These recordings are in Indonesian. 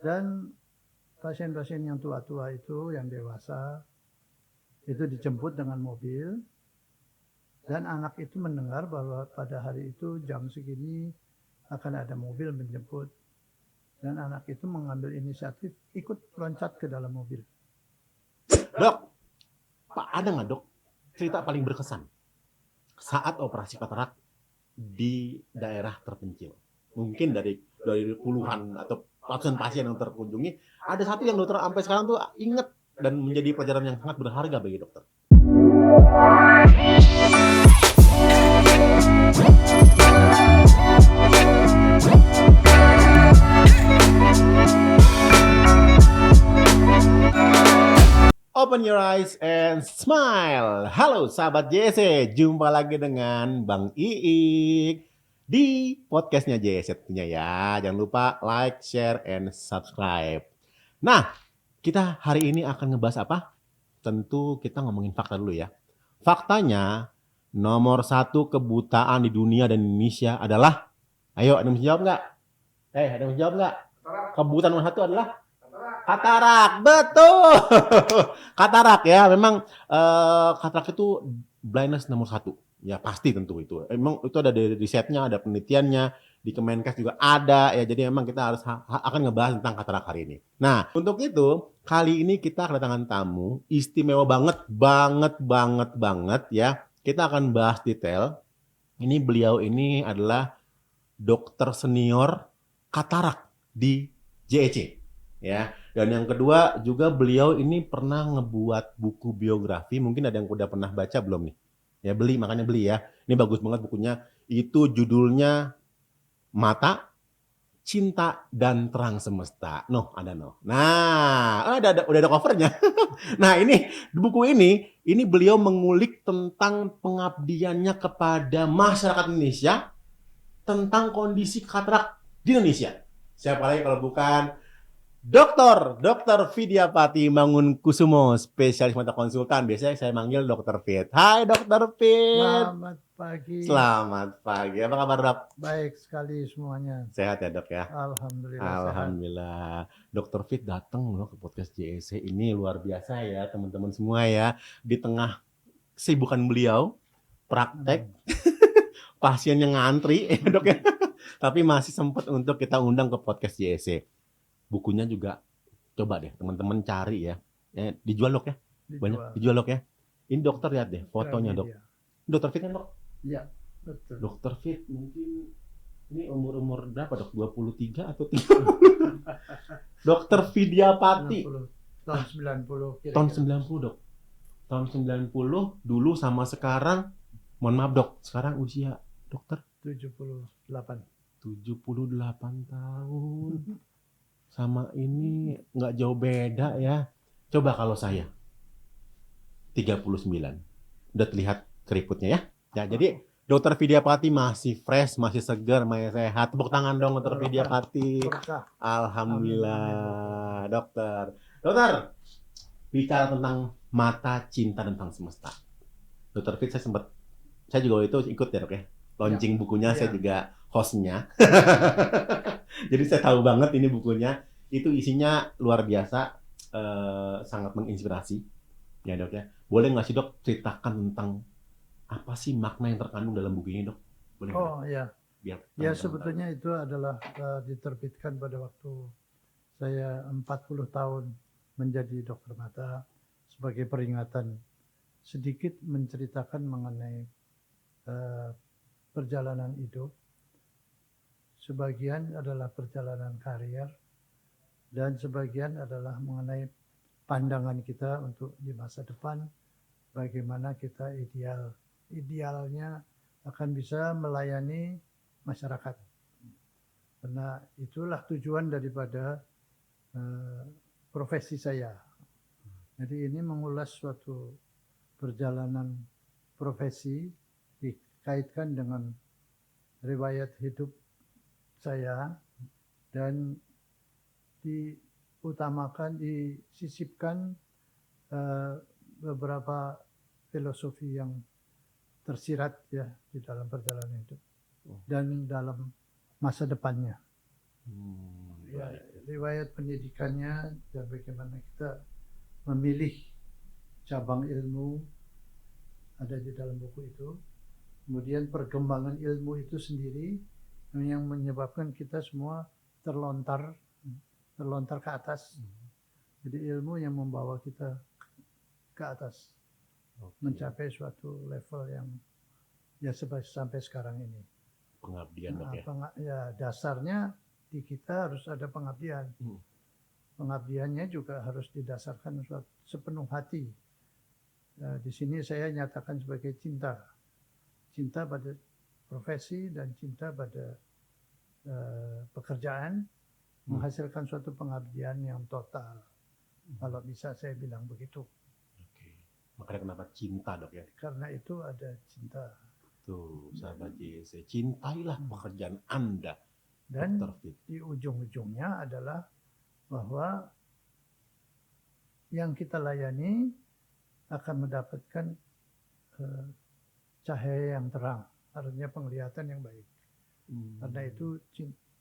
Dan pasien-pasien yang tua-tua itu, yang dewasa, itu dijemput dengan mobil. Dan anak itu mendengar bahwa pada hari itu jam segini akan ada mobil menjemput. Dan anak itu mengambil inisiatif ikut loncat ke dalam mobil. Dok, Pak ada nggak dok cerita paling berkesan saat operasi katarak di daerah terpencil? Mungkin dari puluhan atau ratusan pasien yang terkunjungi, ada satu yang dokter sampai sekarang tuh inget dan menjadi pelajaran yang sangat berharga bagi dokter. Open your eyes and smile. Halo sahabat JSC, jumpa lagi dengan Bang Iik di podcastnya JSC tentunya ya. Jangan lupa like, share, and subscribe. Nah, kita hari ini akan ngebahas apa? Tentu kita ngomongin fakta dulu ya. Faktanya, nomor 1 kebutaan di dunia dan Indonesia adalah, ayo ada yang bisa jawab nggak? Ada yang bisa jawab nggak? Kebutaan nomor 1 adalah katarak, betul. Katarak ya, memang katarak itu blindness nomor 1. Ya pasti tentu itu. Emang itu ada dari risetnya, ada penelitiannya, di Kemenkes juga ada ya. Jadi memang kita harus akan ngebahas tentang katarak hari ini. Nah, untuk itu kali ini kita kedatangan tamu istimewa banget ya. Kita akan bahas detail. Ini beliau ini adalah dokter senior katarak di JEC ya. Dan yang kedua juga beliau ini pernah ngebuat buku biografi, mungkin ada yang udah pernah baca belum nih? Ya beli, makanya beli ya. Ini bagus banget bukunya. Itu judulnya Mata, Cinta dan Terang Semesta. Ada. Nah, udah ada covernya. Nah, ini buku ini beliau mengulik tentang pengabdiannya kepada masyarakat Indonesia tentang kondisi katarak di Indonesia. Siapa lagi kalau bukan Dokter Vidyapati Mangunkusumo, spesialis mata konsultan. Biasanya saya manggil Dokter Fit. Hai Dokter Fit. Selamat pagi. Selamat pagi. Apa kabar dok? Baik sekali semuanya. Sehat ya dok ya? Alhamdulillah. Alhamdulillah. Dokter Fit datang loh ke podcast JSC ini, luar biasa ya teman-teman semua ya. Di tengah kesibukan beliau, praktek, pasien yang ngantri dok ya. Tapi masih sempat untuk kita undang ke podcast JSC. Bukunya juga coba deh teman-teman cari ya. Dijual dok ya? Banyak dijual dok ya. Ini dokter lihat deh fotonya dok. Dokter Fit kan dok? Iya, betul. Dokter Fit mungkin ini umur berapa dok? 23 atau 3? Dokter Vidyapati. Tahun 90. Tahun 90 dok. Tahun 90 dulu sama sekarang. Mohon maaf dok, sekarang usia dokter 78 tahun. Sama ini nggak jauh beda ya. Coba kalau saya 39. Udah terlihat keriputnya ya. Ya, jadi Dokter Vidyapati masih fresh, masih segar, masih sehat. Tepuk tangan dong Dokter Vidyapati. Alhamdulillah, dokter. Dokter, bicara tentang mata, cinta, dan terang semesta. Dokter Fit, saya juga itu ikut ya dok ya. Launching bukunya, saya juga hostnya. Jadi saya tahu banget ini bukunya. Itu isinya luar biasa, sangat menginspirasi. Ya dok ya. Boleh nggak sih dok ceritakan tentang apa sih makna yang terkandung dalam buku ini dok? Boleh ya. Ya sebetulnya itu adalah diterbitkan pada waktu saya 40 tahun menjadi dokter mata sebagai peringatan, sedikit menceritakan mengenai perjalanan hidup. Sebagian adalah perjalanan karir dan sebagian adalah mengenai pandangan kita untuk di masa depan, bagaimana kita idealnya akan bisa melayani masyarakat. Karena itulah tujuan daripada profesi saya. Jadi ini mengulas suatu perjalanan profesi dikaitkan dengan riwayat hidup saya dan disisipkan beberapa filosofi yang tersirat ya di dalam perjalanan hidup dan dalam masa depannya. riwayat pendidikannya dan bagaimana kita memilih cabang ilmu ada di dalam buku itu. Kemudian perkembangan ilmu itu sendiri yang menyebabkan kita semua terlontar ke atas. Jadi ilmu yang membawa kita ke atas, mencapai suatu level yang ya sampai sekarang ini. Pengabdian dok ya. Ya dasarnya di kita harus ada pengabdian. Pengabdiannya juga harus didasarkan sepenuh hati. Di sini saya nyatakan sebagai cinta pada profesi dan cinta pada pekerjaan, menghasilkan suatu pengabdian yang total. Kalau bisa saya bilang begitu. Oke. Makanya kenapa cinta dok ya? Karena itu ada cinta. Tuh, sahabat JSC, cintailah pekerjaan Anda. Dan Dr. Fit. di ujung-ujungnya adalah bahwa yang kita layani akan mendapatkan cahaya yang terang, artinya penglihatan yang baik. Karena itu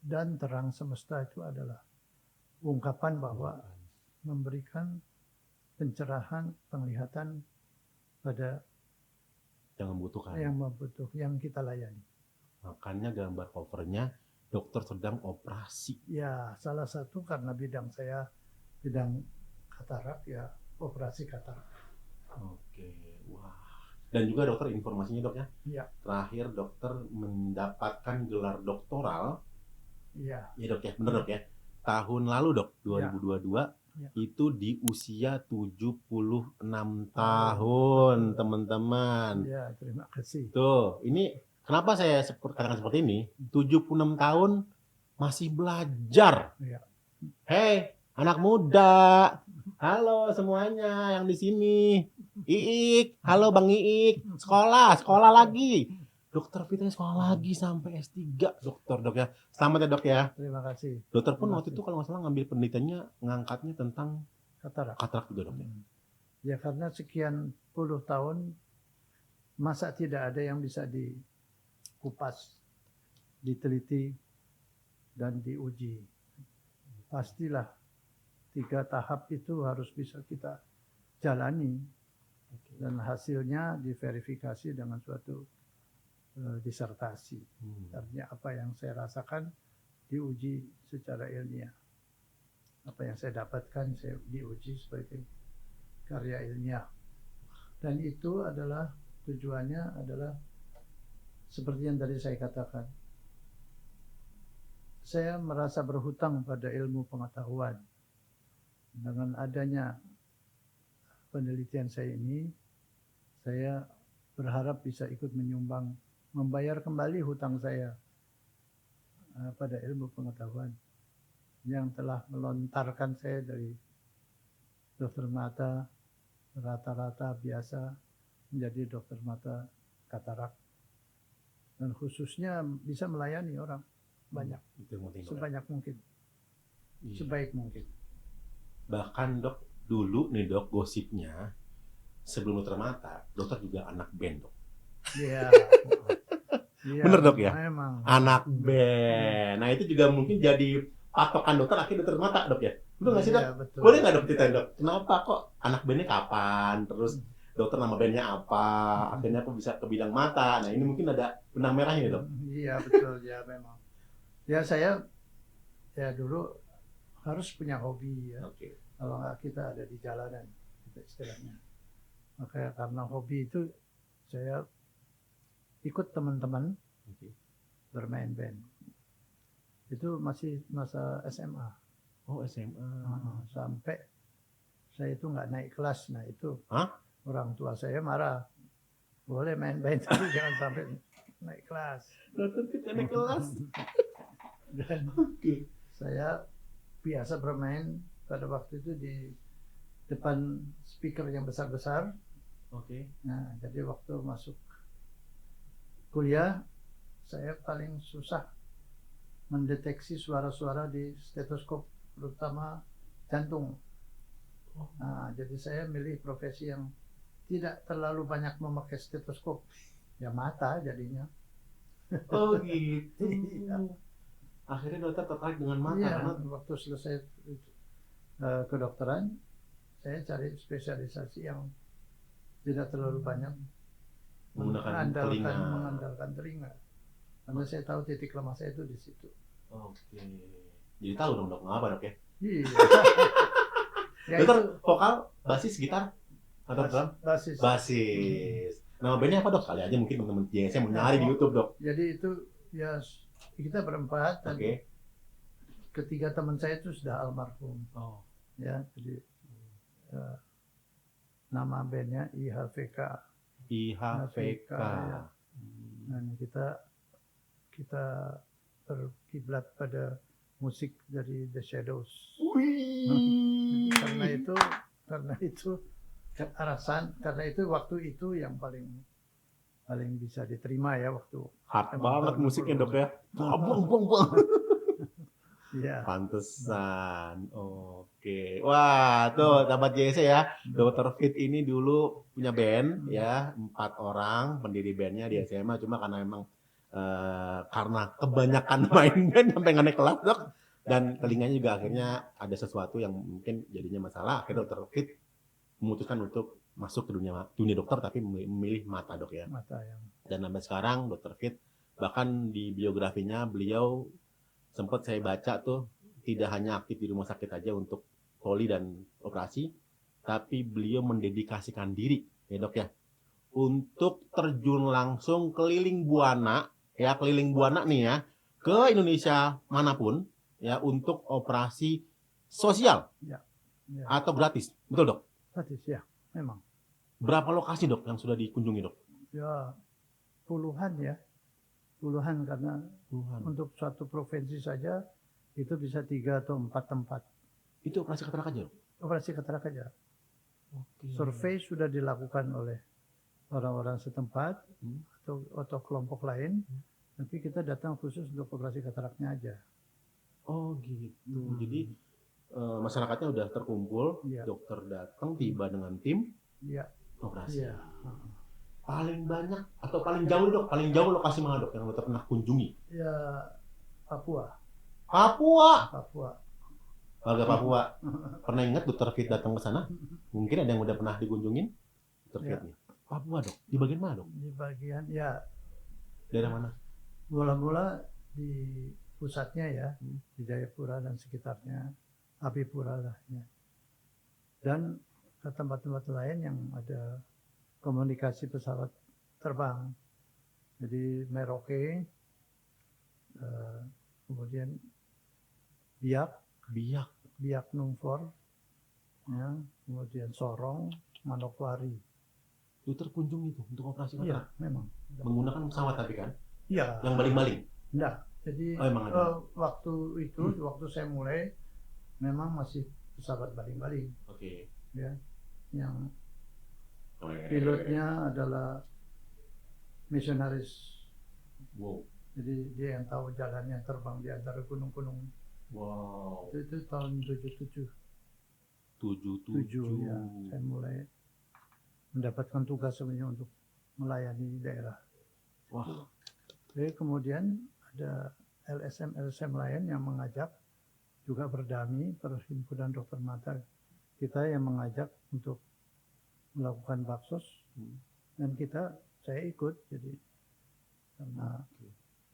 dan terang semesta itu adalah ungkapan bahwa memberikan pencerahan penglihatan pada yang kita layani. Makanya gambar covernya dokter sedang operasi. Ya, salah satu karena bidang saya bidang katarak ya, operasi katarak. Oke, wah. Dan juga dokter informasinya dok ya. Iya. Terakhir dokter mendapatkan gelar doktoral. Iya. Iya dok ya, bener dok ya. Tahun lalu dok, 2022 ya. Itu di usia 76 tahun teman-teman. Iya, terima kasih. Tuh, ini kenapa saya katakan seperti ini? 76 tahun masih belajar. Iya. Hei, anak muda. Halo semuanya yang di sini. Iik, halo Bang Iik. Sekolah lagi. Dokter Fitri sekolah lagi sampai S3 dokter dok ya. Selamat ya dok ya. Terima kasih. Dokter pun waktu itu kalau nggak salah ngambil penelitiannya ngangkatnya tentang katarak juga dok ya. Ya karena sekian puluh tahun masa tidak ada yang bisa dikupas, diteliti dan diuji. Pastilah 3 tahap itu harus bisa kita jalani dan hasilnya diverifikasi dengan suatu disertasi. Artinya apa yang saya rasakan diuji secara ilmiah. Apa yang saya dapatkan saya diuji sebagai karya ilmiah. Dan itu adalah tujuannya adalah seperti yang tadi saya katakan. Saya merasa berhutang pada ilmu pengetahuan. Dengan adanya penelitian saya ini, saya berharap bisa ikut menyumbang, membayar kembali hutang saya pada ilmu pengetahuan yang telah melontarkan saya dari dokter mata rata-rata biasa menjadi dokter mata katarak. Dan khususnya bisa melayani orang banyak, sebanyak mungkin, sebaik mungkin. Bahkan dok, dulu nih dok, gosipnya sebelum dokter mata, dokter juga anak band dok. Iya. Ya, bener dok ya? Memang. Anak band. Nah itu juga mungkin jadi patokan dokter akhirnya dokter mata dok ya? Betul nggak sih dok? Ya, betul. Boleh nggak dok ceritain dok? Kenapa kok anak bandnya kapan? Terus dokter nama bandnya apa? Akhirnya aku bisa ke bidang mata. Nah ini mungkin ada benang merahnya dok? Iya betul ya memang. Ya saya ya dulu harus punya hobi ya. Oke. Kalau nggak kita ada di jalanan, itu istilahnya. Makanya karena hobi itu saya ikut teman-teman bermain band. Itu masih masa SMA. Oh SMA. Sampai saya itu nggak naik kelas. Nah itu orang tua saya marah. Boleh main band tapi jangan sampai naik kelas. Dokter kita naik kelas. Dan saya biasa bermain pada waktu itu di depan speaker yang besar-besar. Oke. Nah jadi waktu masuk kuliah saya paling susah mendeteksi suara-suara di stetoskop, terutama jantung. Nah, jadi saya milih profesi yang tidak terlalu banyak memakai stetoskop, ya mata jadinya. Oh gitu. Iya. Akhirnya dokter tertarik dengan mata Iya, karena waktu selesai kedokteran, saya cari spesialisasi yang tidak terlalu banyak menggunakan telinga. mengandalkan telinga. Karena saya tahu titik lemah saya itu di situ. Oke. Jadi tahu dong dok, apa dok ya? Iya. Ya, Dokter itu vokal, basis, gitar, atau drum? basis. Basis. Nama bandnya apa dok? Kali aja mungkin teman-teman JSM mau nyari di YouTube dok. Jadi itu ya kita berempat dan Oke. ketiga teman saya itu sudah almarhum. Oh. Ya, jadi nama bandnya IHVK. IHVK. Ya. Dan kita berkiblat pada musik dari The Shadows. Wih. Karena itu karena itu waktu itu yang paling bisa diterima ya waktu. Hard banget musiknya dok ya. Buang. Iya. Pantesan. Oke. Wah, tuh sahabat JC ya. Dr. Fit ini dulu punya band ya, 4 orang pendiri bandnya di SMA. Cuma karena memang karena kebanyakan main band sampai nggak naik kelas dok. Dan telinganya juga akhirnya ada sesuatu yang mungkin jadinya masalah. Akhirnya Dr. Fit memutuskan untuk masuk ke dunia dokter tapi memilih mata dok ya. Mata yang. Dan sampai sekarang Dr. Fit bahkan di biografinya beliau sempat saya baca tuh tidak hanya aktif di rumah sakit aja untuk poli dan operasi, tapi beliau mendedikasikan diri ya dok ya untuk terjun langsung keliling buana nih ya ke Indonesia manapun ya untuk operasi sosial Ya. atau gratis, betul dok? Gratis ya, memang. Berapa lokasi dok yang sudah dikunjungi dok? Ya puluhan karena untuk suatu provinsi saja itu bisa 3 atau 4 tempat. Itu operasi katarak aja dok? Operasi katarak aja. Oke. Survei sudah dilakukan oleh orang-orang setempat atau kelompok lain, tapi kita datang khusus untuk operasi kataraknya aja. Oh gitu. Jadi masyarakatnya udah terkumpul, Ya. dokter datang tiba dengan tim Ya. operasi. Ya. Paling banyak atau paling jauh dok? Paling jauh lokasi mana dok yang dokter pernah kunjungi? Ya Papua. Warga Papua. Pernah ingat dokter Fit datang ke sana? Mungkin ada yang udah pernah dikunjungin dokter Ya. Fit nih. Papua dok. Di bagian mana dok? Di bagian ya. Daerah mana? Mula-mula di pusatnya ya, di Jayapura dan sekitarnya, Apipura lah ya. Dan ke tempat-tempat lain yang ada komunikasi pesawat terbang. Jadi Merauke, kemudian Biak Numfor, ya, kemudian Sorong, Manokwari. Dokter kunjung itu untuk operasi Iya, katarak? memang. Menggunakan pesawat tapi kan? Iya. Yang baling-baling? Enggak. Jadi emang ada? waktu itu, waktu saya mulai, memang masih pesawat baling-baling. Oke. Ya, yang pilotnya adalah misionaris. Wow. Jadi dia yang tahu jalannya terbang di antara gunung-gunung. Wow. Itu tahun 77 ya, saya mulai mendapatkan tugas sebenarnya untuk melayani daerah. Wah. Jadi kemudian ada LSM lain yang mengajak, juga Berdami, Perhimpunan Dokter Mata kita yang mengajak untuk melakukan baksos, dan saya ikut. Jadi karena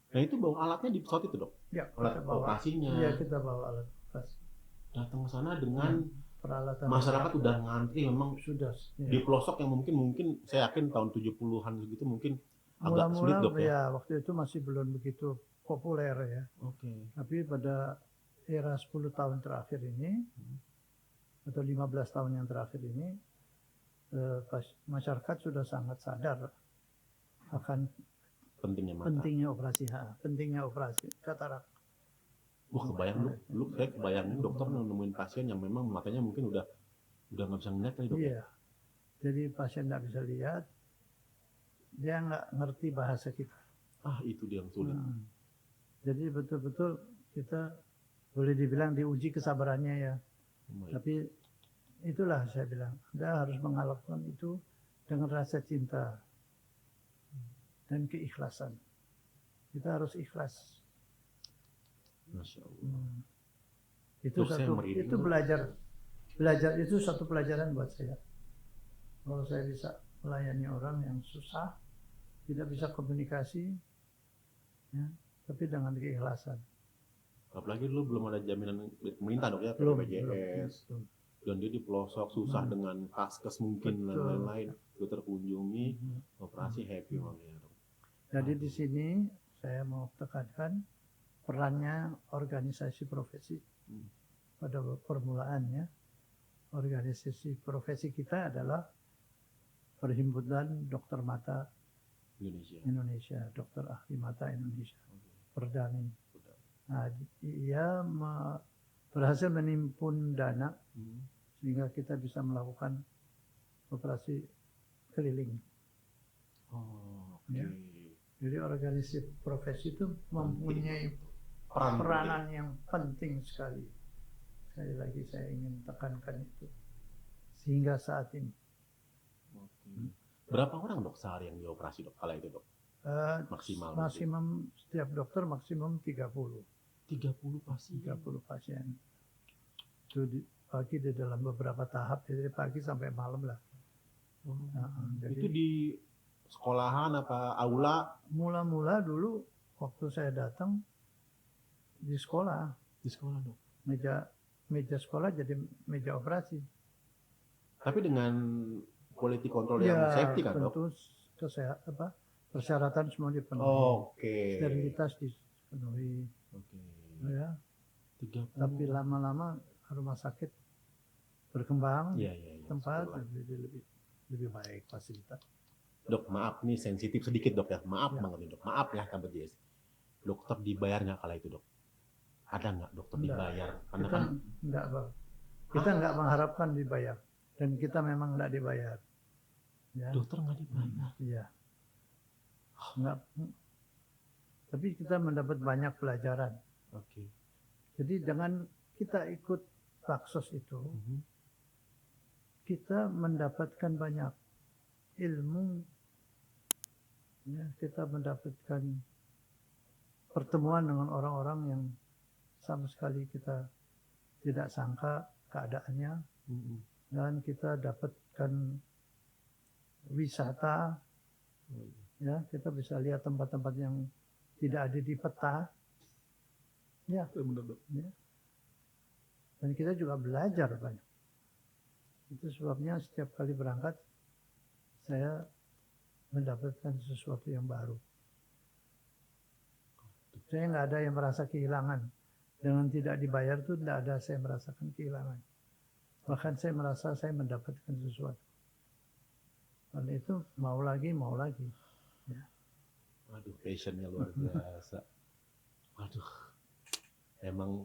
Nah itu bawa alatnya di pesawat itu dok? ya, Alat operasinya? Iya, kita bawa alat operasi. Datang ke sana dengan peralatan masyarakat udah ngantri memang sudah di pelosok yang mungkin saya yakin tahun 70-an segitu mungkin agak sulit mula-mula dok ya? waktu itu masih belum begitu populer ya. Oke. Tapi pada era 10 tahun terakhir ini atau 15 tahun yang terakhir ini masyarakat sudah sangat sadar akan Pentingnya mata. pentingnya operasi katarak. Wah kebayang dulu saya kebayang dokter nemuin pasien yang memang matanya mungkin udah nggak bisa ngeliat kali dok. Iya. Jadi pasien nggak bisa lihat, dia nggak ngerti bahasa kita. Itu dia yang sulit. Jadi betul-betul kita boleh dibilang diuji kesabarannya ya. Tapi itulah saya bilang, Anda harus melakukan itu dengan rasa cinta dan keikhlasan. Kita harus ikhlas. Masya Allah. Itu Dok, saya satu, merinding, itu Dok. belajar itu satu pelajaran buat saya. Kalau saya bisa melayani orang yang susah, tidak bisa komunikasi, ya, tapi dengan keikhlasan. Apalagi dulu belum ada jaminan pemerintah dok ya, Belum, BPJS. belum. Dan dia di pelosok susah dengan vaskes mungkin dan Betul. lain-lain. Itu terkunjungi, operasi happy makanya dok. Jadi di sini saya mau tekankan perannya organisasi profesi pada permulaannya. Organisasi profesi kita adalah Perhimpunan Dokter Mata Indonesia, Dokter Ahli Mata Indonesia, Perdani. Nah, ia berhasil menimpun dana sehingga kita bisa melakukan operasi keliling. Oh, Ya. Jadi organisasi profesi itu mempunyai Peran peranan yang penting sekali. Sekali lagi saya ingin tekankan itu. Sehingga saat ini. Berapa orang dok sehari yang dioperasi dok kala itu dok? Maksimal. Maksimum setiap dokter maksimum 30 pasien. 30 pasien. Itu pagi di dalam beberapa tahap, dari pagi sampai malam lah. Jadi, itu di sekolahan apa aula? Mula-mula dulu waktu saya datang di sekolah. Di sekolah dok. Meja sekolah jadi meja operasi. Tapi dengan quality control yang safety kan dok? Tentu persyaratan semua dipenuhi. Oke. Sterilitas dipenuhi. Ya. 30. Tapi lama-lama rumah sakit berkembang, tempat lebih baik fasilitas. Dok, maaf nih sensitif sedikit dok ya. Maaf banget nih dok. Maaf ya sahabat JS. Dokter dibayar nggak kala itu dok? Ada nggak dokter dibayar? Karena kita enggak, Bang. Kita nggak mengharapkan dibayar. Dan kita memang nggak dibayar. Ya. Dokter nggak dibayar? Iya. Nggak. Tapi kita mendapat banyak pelajaran. Oke. Jadi dengan kita ikut Baksos itu, kita mendapatkan banyak ilmu. Ya, kita mendapatkan pertemuan dengan orang-orang yang sama sekali kita tidak sangka keadaannya. Dan kita dapatkan wisata, ya kita bisa lihat tempat-tempat yang tidak ada di peta, ya. Dan kita juga belajar banyak. Itu sebabnya setiap kali berangkat saya mendapatkan sesuatu yang baru. Saya nggak ada yang merasa kehilangan. Dengan tidak dibayar itu tidak ada saya merasakan kehilangan. Bahkan saya merasa saya mendapatkan sesuatu. Karena itu mau lagi. Ya. Aduh, passionnya luar biasa. Aduh, emang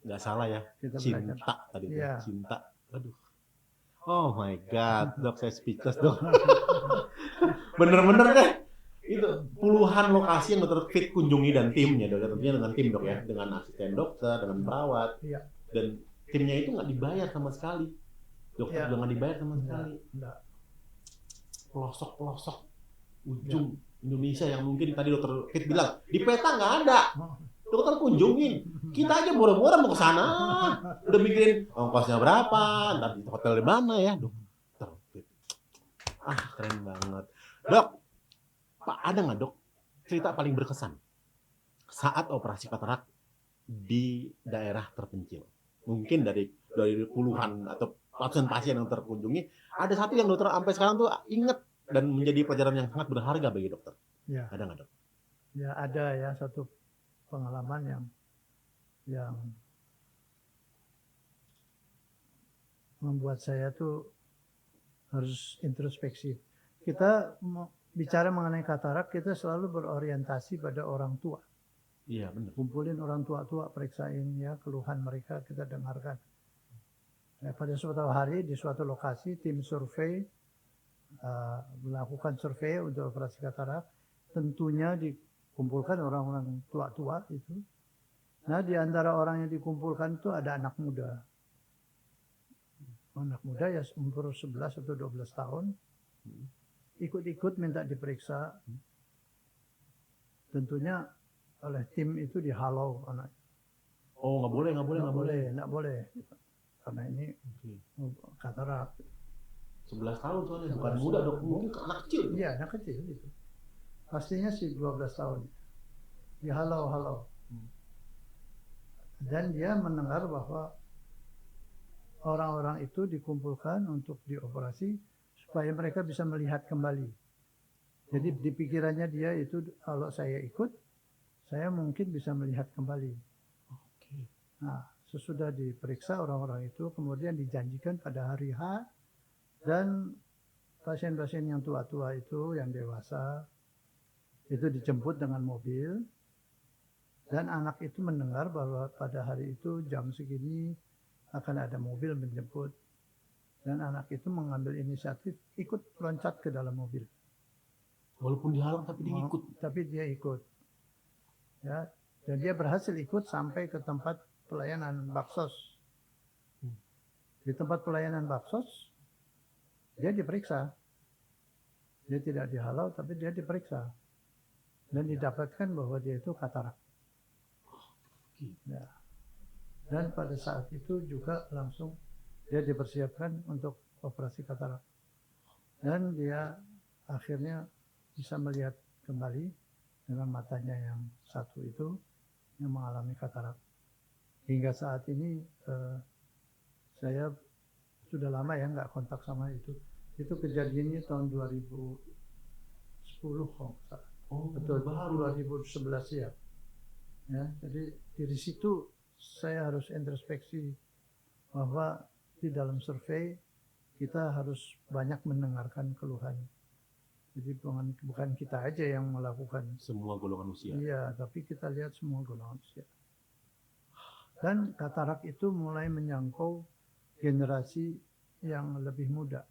nggak salah ya. Kita cinta belajar. tadi Ya. Cinta. Aduh. Oh my God, dok saya speechless dok. Bener-bener deh. Itu puluhan lokasi yang dokter Fit kunjungi dan timnya dok. Tentunya dengan tim dok ya, dengan asisten dokter, dengan perawat. Ya. Dan timnya itu nggak dibayar sama sekali. Dokter juga nggak dibayar sama sekali. Enggak. Pelosok-pelosok ujung Indonesia yang mungkin tadi dokter Fit bilang di peta nggak ada. Dokter kunjungin. Kita aja boro-boro mau ke sana. Udah mikirin ongkosnya berapa, ntar di hotel di mana ya, dokter Fit. Keren banget. Dok, Pak ada nggak dok cerita paling berkesan saat operasi katarak di daerah terpencil? Mungkin dari puluhan atau ratusan pasien yang terkunjungi, ada satu yang dokter sampai sekarang tuh inget dan menjadi pelajaran yang sangat berharga bagi dokter. Ya. Ada nggak dok? Ya ada ya satu pengalaman yang membuat saya tuh harus introspeksi. Kita bicara mengenai katarak, kita selalu berorientasi pada orang tua. Iya benar. Kumpulin orang tua-tua, periksain ya keluhan mereka, kita dengarkan. Ya, pada suatu hari di suatu lokasi tim survei melakukan survei untuk operasi katarak. Tentunya dikumpulkan orang-orang tua-tua itu. Nah di antara orang yang dikumpulkan itu ada anak muda. Anak muda ya umur 11 atau 12 tahun. Ikut-ikut minta diperiksa. Tentunya oleh tim itu dihalau anak. Oh, nggak boleh. Nggak boleh. Karena ini katarak. 11 tahun soalnya, bukan 11 muda dok, tahun. mungkin anak kecil. Iya, anak kecil itu. Pastinya sih 12 tahun. Dihalau-halau. Dan dia mendengar bahwa orang-orang itu dikumpulkan untuk dioperasi supaya mereka bisa melihat kembali. Jadi di pikirannya dia itu, kalau saya ikut, saya mungkin bisa melihat kembali. Nah, sesudah diperiksa orang-orang itu, kemudian dijanjikan pada hari H, dan pasien-pasien yang tua-tua itu, yang dewasa, itu dijemput dengan mobil, dan anak itu mendengar bahwa pada hari itu jam segini akan ada mobil menjemput, dan anak itu mengambil inisiatif ikut loncat ke dalam mobil. Walaupun dihalang tapi dia ikut. Tapi dia ikut, ya, dan dia berhasil ikut sampai ke tempat pelayanan Baksos. Di tempat pelayanan Baksos, dia diperiksa. Dia tidak dihalau, tapi dia diperiksa. Dan didapatkan bahwa dia itu katarak. Ya. Dan pada saat itu juga langsung dia dipersiapkan untuk operasi katarak. Dan dia akhirnya bisa melihat kembali dengan matanya yang satu itu yang mengalami katarak. Hingga saat ini saya sudah lama ya nggak kontak sama itu. Itu kejadiannya tahun 2010 kok. Betul, baru 2011 ya. Ya, jadi dari situ saya harus introspeksi bahwa di dalam survei kita harus banyak mendengarkan keluhan. Jadi bukan kita aja yang melakukan. Semua golongan usia. Iya, tapi kita lihat semua golongan usia. Dan katarak itu mulai menyangkau generasi yang lebih muda.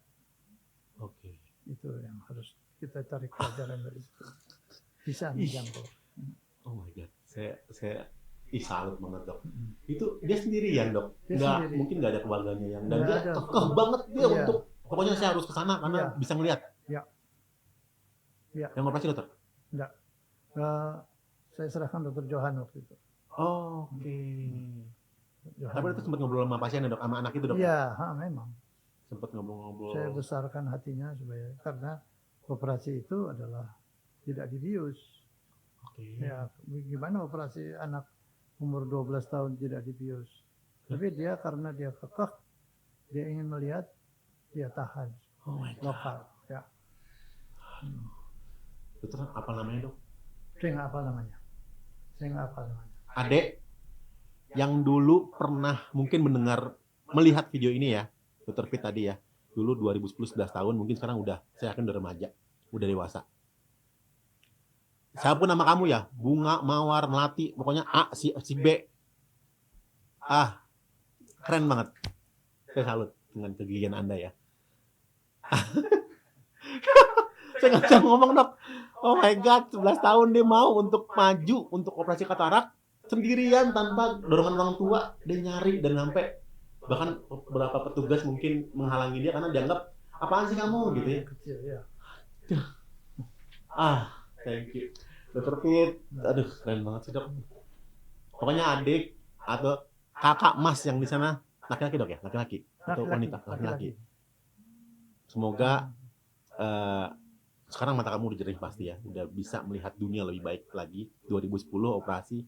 Oke. Itu yang harus kita tarik pelajaran dari situ. Bisa menjangkau. Oh my god, saya salut banget dok. Itu dia sendirian dok, mungkin nggak ada keluarganya yang, dan dia kekeh banget dia untuk pokoknya saya harus kesana karena bisa ngelihat. Ya. Yang operasi dokter? Enggak. Saya serahkan dokter Johan waktu itu. Oke. Tapi itu sempat ngobrol sama pasien dok, sama anak itu dok? Iya, memang. Sempat ngobrol-ngobrol. Saya besarkan hatinya supaya, karena operasi itu adalah tidak dibius. Ya, gimana operasi anak umur 12 tahun tidak dibius? Tapi dia karena dia kekeh, dia ingin melihat, dia tahan. Lokal, ya. Dokter apa namanya dok? Saya nggak hafal namanya. Adek yang dulu pernah mungkin melihat video ini ya, Dokter Fit tadi ya, dulu 2010 11 tahun, mungkin sekarang saya yakin udah remaja, udah dewasa. Siapapun nama kamu ya, Bunga, Mawar, Melati, pokoknya A, si B. Keren banget. Saya salut dengan kegigihan Anda ya. Saya nggak bisa ngomong dok. Oh my god, 11 tahun dia mau untuk maju untuk operasi katarak sendirian tanpa dorongan orang tua. Dia nyari dan sampai bahkan beberapa petugas mungkin menghalangi dia karena dianggap apaan sih kamu gitu ya. Kecil ya. Thank you. Dokter Fit, aduh keren banget sih dok. Pokoknya adik atau kakak mas yang di sana laki-laki dok ya, laki-laki atau wanita, laki-laki. Semoga sekarang mata kamu udah jernih pasti ya, udah bisa melihat dunia lebih baik lagi. 2010 operasi,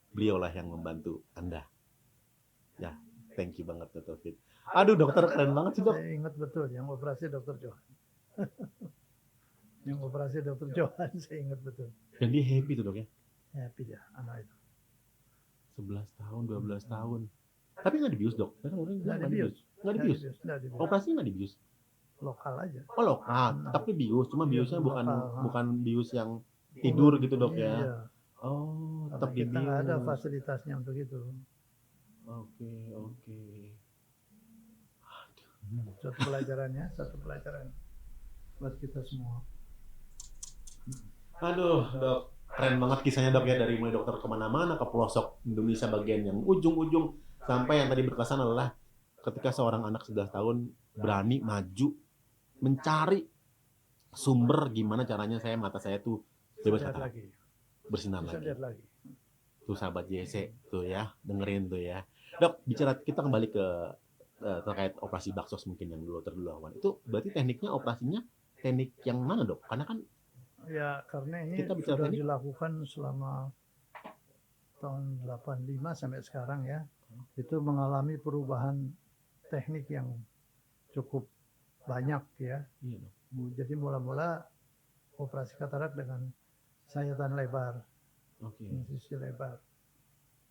beliaulah yang membantu Anda. Ya, thank you banget Dokter Fit. Aduh dokter keren banget sih dok. Saya ingat betul yang operasi Dokter Johan. Yang operasi Dokter Johan saya ingat betul. Dan dia happy tuh dok ya? Happy ya anak itu. 11 tahun, 12 tahun. Tapi nggak dibius dok? Nggak dibius. Operasinya nggak dibius? Lokal aja. Oh lokal, tapi bius, cuma biusnya bukan bius yang tidur gitu dok ya? Iya. Oh, tetap dibius. Kita nggak ada fasilitasnya untuk itu. Oke. Satu pelajaran buat kita semua. Aduh dok, keren banget kisahnya dok ya, dari mulai dokter kemana-mana ke pelosok Indonesia bagian yang ujung-ujung, sampai yang tadi berkesan adalah ketika seorang anak 11 tahun berani maju mencari sumber gimana caranya mata saya tuh bebas katarak, bersinar lagi. Tuh sahabat JC tuh ya, dengerin tuh ya. Dok, bicara kita kembali ke terkait operasi baksos mungkin yang dulu terduluan. Itu berarti tekniknya operasinya teknik yang mana, Dok? Karena kan Ya, karena ini kita bicara sudah teknik. dilakukan selama tahun 85 sampai sekarang ya. Itu mengalami perubahan teknik yang cukup banyak ya. Iya, Dok. Jadi mula-mula operasi katarak dengan sayatan lebar, Oke. insisi lebar.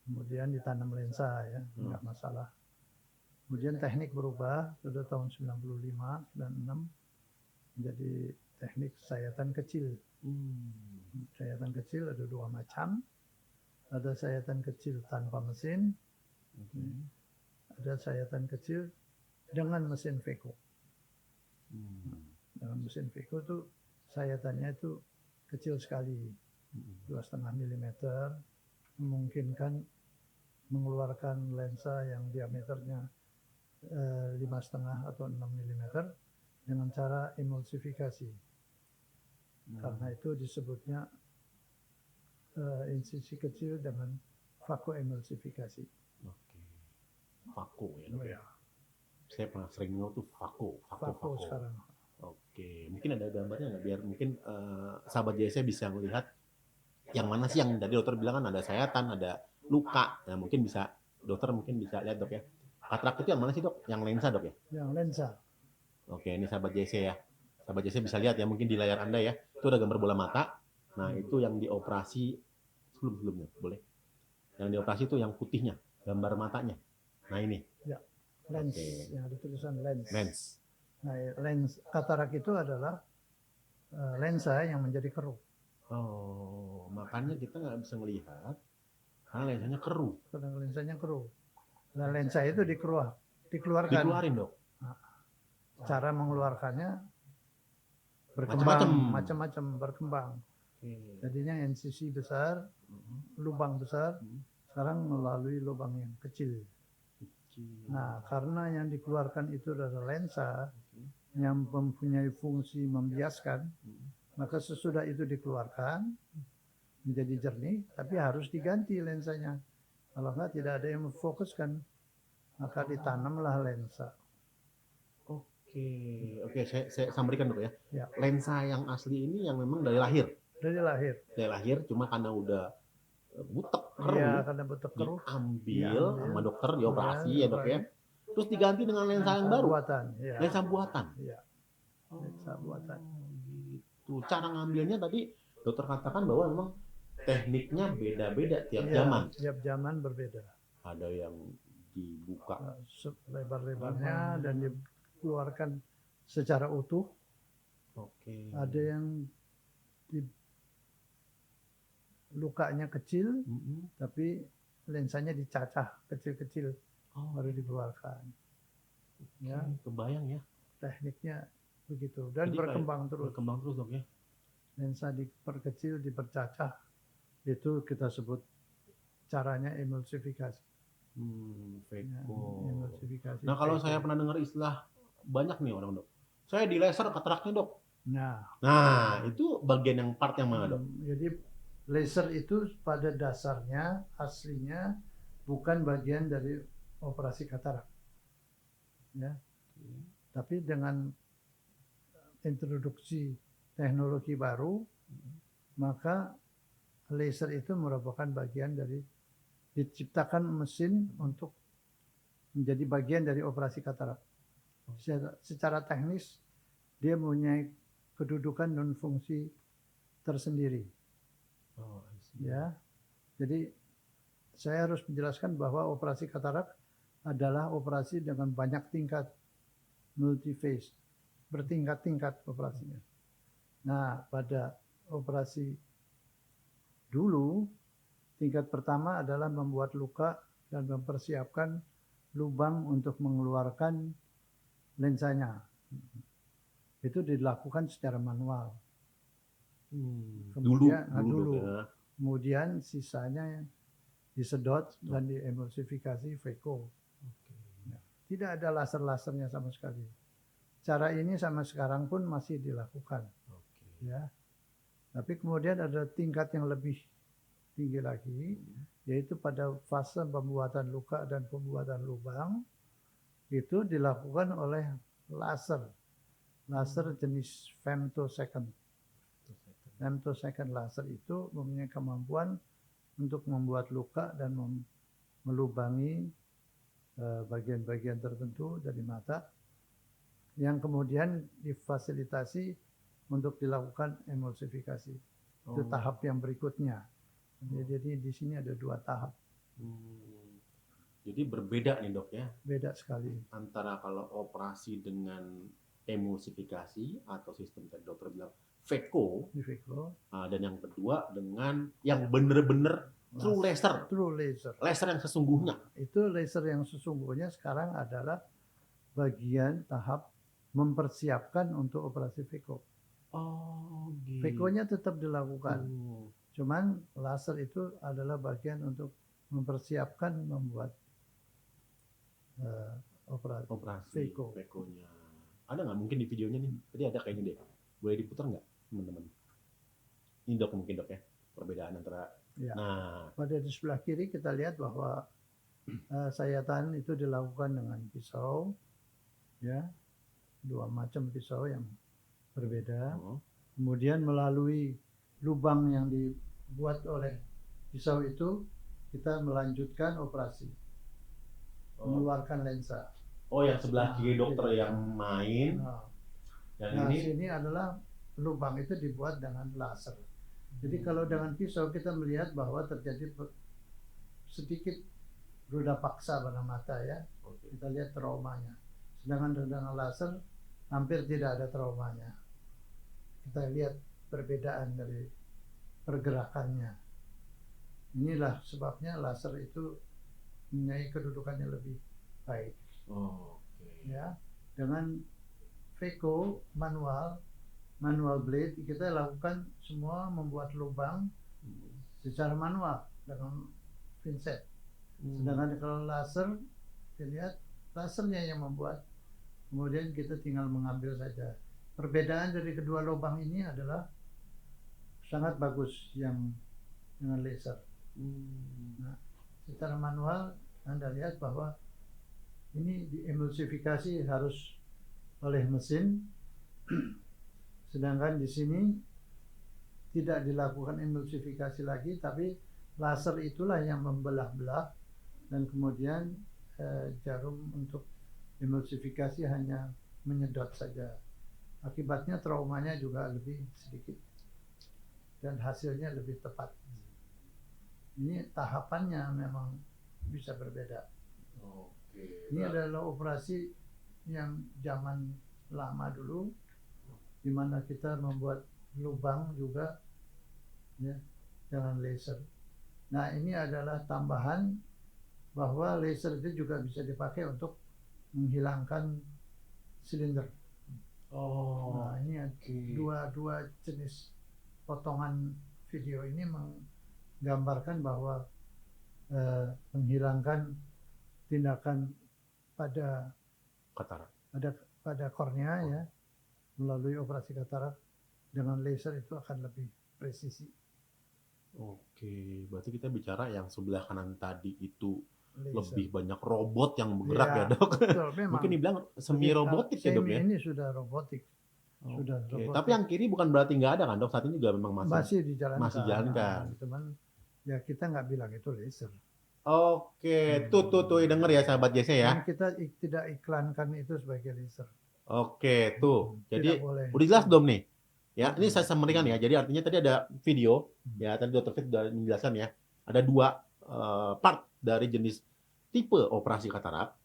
Kemudian ditanam lensa ya, enggak masalah. Kemudian teknik berubah, sudah tahun 95, 96 menjadi teknik sayatan kecil. Sayatan kecil ada dua macam. Ada sayatan kecil tanpa mesin, ada sayatan kecil dengan mesin Veco. Dengan mesin Veco itu sayatannya itu kecil sekali, 2,5 mm, memungkinkan mengeluarkan lensa yang diameternya 5,5 atau 6 mm dengan cara emulsifikasi. Karena itu disebutnya insisi kecil dengan vakuemulsifikasi. Oke. Vaku ya, Dok. Ya, Saya pernah sering dengar tuh vaku. vaku sekarang. Oke, mungkin ada gambarnya nggak biar mungkin sahabat JC bisa melihat yang mana sih yang tadi dokter bilang kan ada sayatan, ada luka. Nah, mungkin bisa dokter mungkin bisa lihat, Dok ya. Katarak itu yang mana sih, Dok? Yang lensa, Dok ya? Yang lensa. Oke, ini sahabat JC ya. Sahabat JC bisa lihat ya mungkin di layar Anda ya. Itu ada gambar bola mata. Nah, itu yang dioperasi sebelumnya, boleh. Yang dioperasi itu yang putihnya, gambar matanya. Nah, ini. Ya, lens. Oke. Yang ada tulisan lens. Lens. Nah, lens katarak itu adalah lensa yang menjadi keruh. Oh, makanya kita nggak bisa melihat karena lensanya keruh. Karena lensanya keruh. Nah, lensa itu dikeluarkan. Dikeluarin, Dok. Cara mengeluarkannya Macam-macam. macam-macam berkembang. Oke. Jadinya insisi besar, lubang besar, sekarang melalui lubang yang kecil. Nah, karena yang dikeluarkan itu adalah lensa yang mempunyai fungsi membiaskan, maka sesudah itu dikeluarkan menjadi jernih, tapi harus diganti lensanya. Kalau enggak tidak ada yang memfokuskan, maka ditanamlah lensa. Oke, saya sampaikan dulu ya. Ya. Lensa yang asli ini yang memang dari lahir. Dari lahir. Dari lahir, cuma karena udah butek keruh, Iya, karena butek keruh. diambil sama dokter, dioperasi ya, Dok ya. Terus diganti dengan lensa yang baru. Buatan. Ya. Lensa buatan. Iya. Lensa buatan. Gitu. Cara ngambilnya tadi dokter katakan bahwa memang tekniknya beda-beda tiap Iya, zaman. Tiap zaman berbeda. Ada yang dibuka Lebar-lebarnya dan dikeluarkan secara utuh. Oke. Ada yang lukanya kecil, tapi lensanya dicacah kecil-kecil baru dikeluarkan. Ya, kebayang ya. tekniknya begitu dan Jadi berkembang terus. Berkembang terus, Dok ya. Lensa diperkecil, dipercacah, itu kita sebut caranya emulsifikasi. Veco. Emulsifikasi. Nah, kalau saya pernah dengar istilah banyak nih orang, Dok. Saya di laser kataraknya, Dok. Nah, itu bagian yang part yang mana, Dok? Jadi laser itu pada dasarnya aslinya bukan bagian dari operasi katarak. Ya. Tapi dengan introduksi teknologi baru, maka laser itu merupakan bagian dari diciptakan mesin untuk menjadi bagian dari operasi katarak. Secara teknis dia mempunyai kedudukan dan fungsi tersendiri. Ya, jadi saya harus menjelaskan bahwa operasi katarak adalah operasi dengan banyak tingkat, multi-phase, bertingkat-tingkat operasinya. Nah, pada operasi dulu, tingkat pertama adalah membuat luka dan mempersiapkan lubang untuk mengeluarkan lensanya. Itu dilakukan secara manual. Dulu. Kemudian sisanya disedot dan diemulsifikasi Veco. Tidak ada laser-lasernya sama sekali. Cara ini sama sekarang pun masih dilakukan. Ya. Tapi kemudian ada tingkat yang lebih tinggi lagi, yaitu pada fase pembuatan luka dan pembuatan lubang, itu dilakukan oleh laser jenis femtosecond. Femtosecond laser itu mempunyai kemampuan untuk membuat luka dan melubangi bagian-bagian tertentu dari mata yang kemudian difasilitasi untuk dilakukan emulsifikasi. Itu tahap yang berikutnya. Jadi di sini ada 2 tahap. Jadi berbeda nih dok ya, Beda sekali. antara kalau operasi dengan emulsifikasi atau sistem tadi dokter bilang VECO, Di Vicro, dan yang kedua dengan yang bener-bener true laser, true laser. laser yang sesungguhnya. Itu laser yang sesungguhnya sekarang adalah bagian tahap mempersiapkan untuk operasi VECO. Oh, gitu. VECO-nya tetap dilakukan. Cuman laser itu adalah bagian untuk mempersiapkan membuat operasi VECO-nya. Ada nggak mungkin di videonya nih? Tadi ada kayaknya deh. Boleh diputar nggak teman-teman? Ini dok mungkin dok ya, perbedaan antara. Ya. Nah, Pada di sebelah kiri kita lihat bahwa sayatan itu dilakukan dengan pisau, ya, 2 macam pisau yang berbeda. Kemudian melalui lubang yang dibuat oleh pisau itu kita melanjutkan operasi, mengeluarkan lensa. yang sebelah kiri dokter yang main, Nah, sini adalah lubang itu dibuat dengan laser. Jadi kalau dengan pisau kita melihat bahwa terjadi sedikit roda paksa pada mata ya. Kita lihat traumanya. Sedangkan dengan laser hampir tidak ada traumanya. Kita lihat perbedaan dari pergerakannya. Inilah sebabnya laser itu mempunyai kedudukannya lebih baik. Ya, dengan VECO manual blade kita lakukan semua membuat lubang secara manual dengan pinset. Sedangkan kalau laser, dilihat lasernya yang membuat, kemudian kita tinggal mengambil saja. Perbedaan dari kedua lubang ini adalah sangat bagus yang dengan laser. Nah, secara manual Anda lihat bahwa ini diemulsifikasi harus oleh mesin, sedangkan di sini tidak dilakukan emulsifikasi lagi, tapi laser itulah yang membelah-belah dan kemudian jarum untuk emulsifikasi hanya menyedot saja. Akibatnya traumanya juga lebih sedikit dan hasilnya lebih tepat. Ini tahapannya memang bisa berbeda. Ini adalah operasi yang zaman lama dulu, di mana kita membuat lubang juga ya, dengan laser. Nah, ini adalah tambahan bahwa laser itu juga bisa dipakai untuk menghilangkan silinder. Nah, ini dua jenis potongan video ini menggambarkan bahwa menghilangkan tindakan pada katarak. pada kornea ya, melalui operasi katarak dengan laser itu akan lebih presisi. Berarti kita bicara yang sebelah kanan tadi itu Laser. Lebih banyak robot yang bergerak ya dok. Betul, Mungkin dibilang semi robotik ya dok ya. Ini sudah robotik. Sudah robotik. Tapi yang kiri bukan berarti nggak ada kan dok? Saat ini juga memang masih dijalankan. Cuman ya kita nggak bilang itu laser. Tuh denger ya sahabat JC ya. Dan kita tidak iklankan itu sebagai laser. Jadi udah jelas dong nih. Ya, ini saya sampaikan ya. Jadi artinya tadi ada video ya, tadi dokter Fit sudah menjelaskan ya. Ada 2 part dari jenis tipe operasi katarak.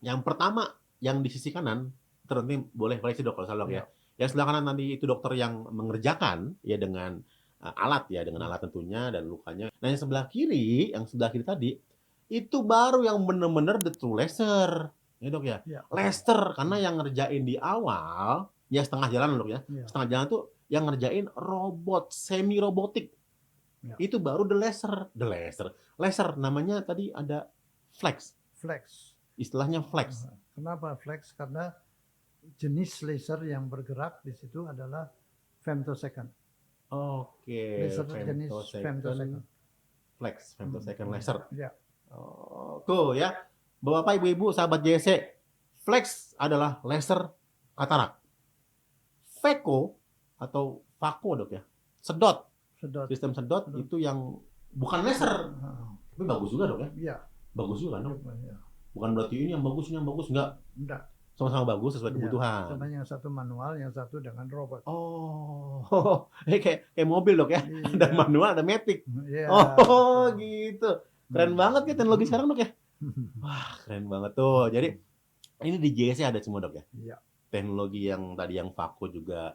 Yang pertama yang di sisi kanan, terus boleh koreksi dok kalau salah ya. Yang sebelah kanan nanti itu dokter yang mengerjakan ya dengan alat ya, dengan alat tentunya dan lukanya. Nah yang sebelah kiri tadi itu baru yang benar-benar the true laser. Ya dok ya. Laser karena yang ngerjain di awal ya setengah jalan dok ya. Setengah jalan tuh yang ngerjain robot semi robotik. Itu baru the laser. Laser namanya tadi ada flex. Istilahnya flex. Kenapa flex? Karena jenis laser yang bergerak di situ adalah femtosecond. Laser jenis femtosecond. flex, femtosecond laser. Ya. Oh, tuh ya, Bapak Ibu-ibu sahabat JSC, flex adalah laser katarak. Phaco atau Phaco dok ya, sedot, sistem sedot itu yang bukan laser, tapi bagus juga dok ya. Iya. Bagus juga dok. Ya. Bukan berarti ini yang bagus enggak. Enggak. Sama-sama bagus sesuai kebutuhan. Cuman yang satu manual, yang satu dengan robot. Oh, kayak mobil dok ya, Iya. ada manual, ada matic. Iya. Oh, gitu. Keren banget ya teknologi sekarang dok ya. Wah, keren banget tuh. Jadi ini di JSC ada semua dok ya. Iya. Teknologi yang tadi yang Phaco juga,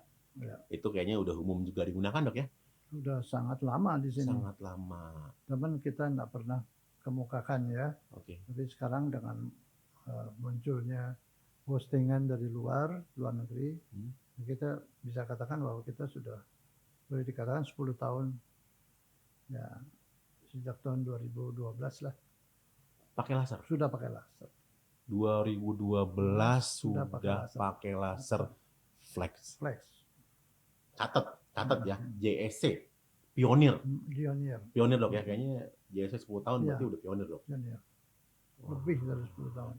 itu kayaknya udah umum juga digunakan dok ya. Sudah sangat lama di sini. Sangat lama. Cuman kita nggak pernah kemukakan ya. Oke. Tapi sekarang dengan munculnya postingan dari luar negeri, kita bisa katakan bahwa kita sudah boleh dikatakan 10 tahun ya, sejak tahun 2012 lah. Pakai laser. Sudah pakai laser. 2012 sudah pakai laser flex. Catat ya, JSC pionir dok ya, kayaknya JSC 10 tahun berarti udah pionir dok. Lebih dari 10 tahun.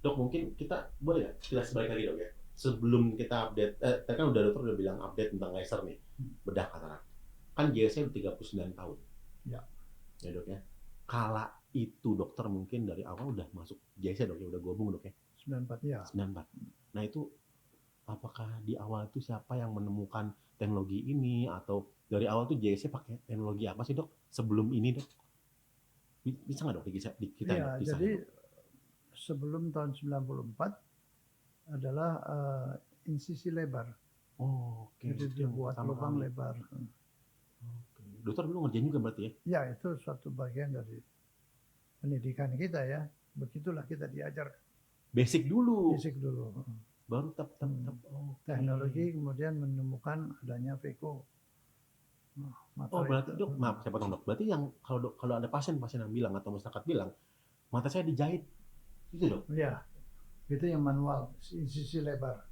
Dok, mungkin kita boleh nggak kita sebalik lagi dok ya, sebelum kita update, tadi kan dokter udah bilang update tentang laser nih, bedah katarak. Kan JSC udah 39 tahun. Ya dok ya. Kala itu dokter mungkin dari awal udah masuk JSC dok ya, udah gabung dok ya? 94 ya. 94. Nah itu apakah di awal itu siapa yang menemukan teknologi ini, atau dari awal tuh JSC pakai teknologi apa sih dok sebelum ini dok? Bisa nggak dok kita ya, jadi sebelum tahun 94 adalah insisi lebar. Oke. Jadi dibuat lubang lebar. Oke. Dokter dulu ngerjain juga berarti ya? Ya, itu suatu bagian dari pendidikan kita ya. Begitulah kita diajar. Basic dulu. Baru teknologi kemudian menemukan adanya Phaco. Berarti dok, maaf saya potong dok. Berarti yang kalau ada pasien yang bilang atau masyarakat bilang mata saya dijahit, itu dok? Iya, itu yang manual, insisi lebar.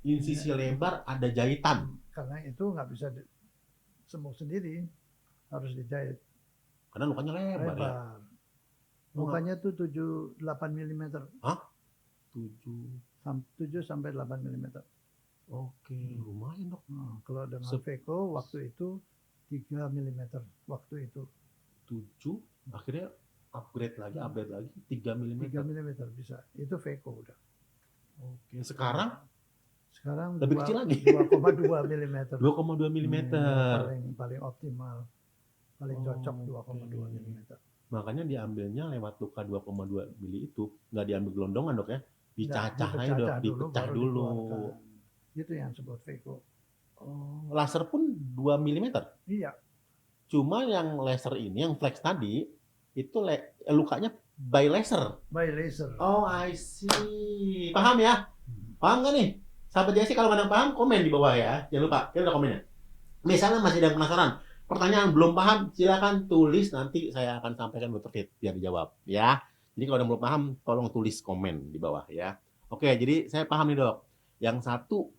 Insisi lebar ada jahitan. Karena itu nggak bisa sembuh sendiri, harus dijahit. Karena lukanya lebar. Ya? Lukanya tuh 7-8 mm. Hah? 7 sampai 8 mm. Oke, lumayan dok. Kalau dengan Phaco waktu itu 3 mm waktu itu. 7, akhirnya upgrade lagi 3 mm. 3 mm bisa. Itu Phaco udah. Oke, sekarang lebih kecil lagi. 2,2 mm. 2,2 mm. Paling optimal. Paling cocok 2,2 mm. Makanya diambilnya lewat luka 2,2 mili itu, nggak diambil gelondongan dok ya. Dicacah aja dok, dipecah dulu. Itu yang disebut Phaco. Laser pun 2 mm? Iya. Cuma yang laser ini, yang flex tadi, itu lukanya by laser. Oh, I see. Paham ya? Paham nggak nih? Sahabat JSC kalau ada yang paham, komen di bawah ya. Jangan lupa, kita udah komen ya. Misalnya masih ada yang penasaran, pertanyaan belum paham, silakan tulis, nanti saya akan sampaikan Dr. Fit biar dijawab ya. Jadi kalau ada yang belum paham, tolong tulis komen di bawah ya. Oke, jadi saya paham nih dok. Yang satu,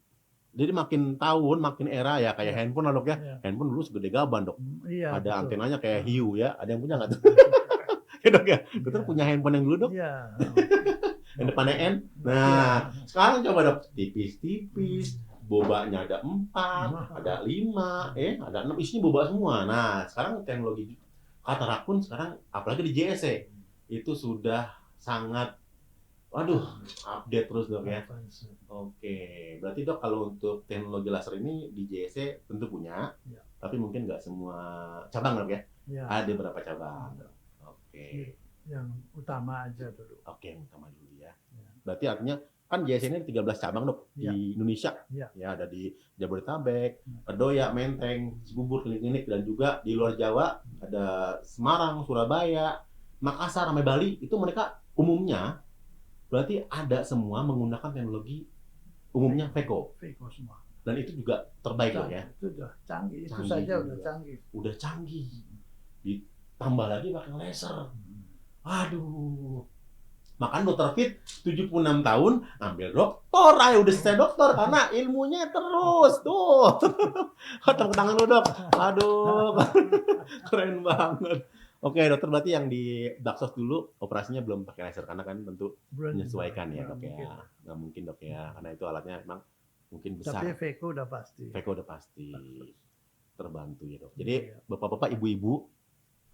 jadi makin tahun, makin era ya, kayak handphone lah dok ya. Handphone dulu segede gaban dok. Iya, ada betul. Antenanya kayak hiu ya. Ada yang punya nggak tuh? Ya dok ya. Dokter punya handphone yang dulu dok? Iya. Yang depannya N. Nah, sekarang coba dok, tipis-tipis. Bobanya ada 4, ada 5, ada 6, isinya boba semua. Nah, sekarang teknologi katarak pun sekarang, apalagi di JSC, itu sudah sangat, update terus dok ya. Oke, berarti dok kalau untuk teknologi laser ini di JSC tentu punya, tapi mungkin nggak semua cabang dok ya? Ada beberapa cabang. Oke. Yang utama aja dulu. Oke, yang utama dulu ya. Berarti artinya kan JSC ini 13 cabang dok di Indonesia. Ya, ada di Jabodetabek, Kedoya, Menteng, Cibubur, klinik-klinik, dan juga di luar Jawa ada Semarang, Surabaya, Makassar, sampai Bali. Itu mereka umumnya berarti ada semua menggunakan teknologi umumnya Phaco semua. Dan itu juga terbaik dok ya. Itu udah canggih. Itu saja udah canggih. Udah canggih. Ditambah lagi pakai laser. Aduh. Makan dokter Fit 76 tahun ambil doktor, ayo udah selesai dokter karena ilmunya terus tuh. Tepuk tangan lu dok. Aduh, keren banget. Oke dokter, berarti yang di Daksos dulu operasinya belum pakai laser karena kan tentu menyesuaikan ya dok ya. Nggak mungkin dok ya, karena itu alatnya emang mungkin besar. Tapi Veko udah pasti. Veko udah pasti terbantu ya dok. Jadi Iya. bapak-bapak, ibu-ibu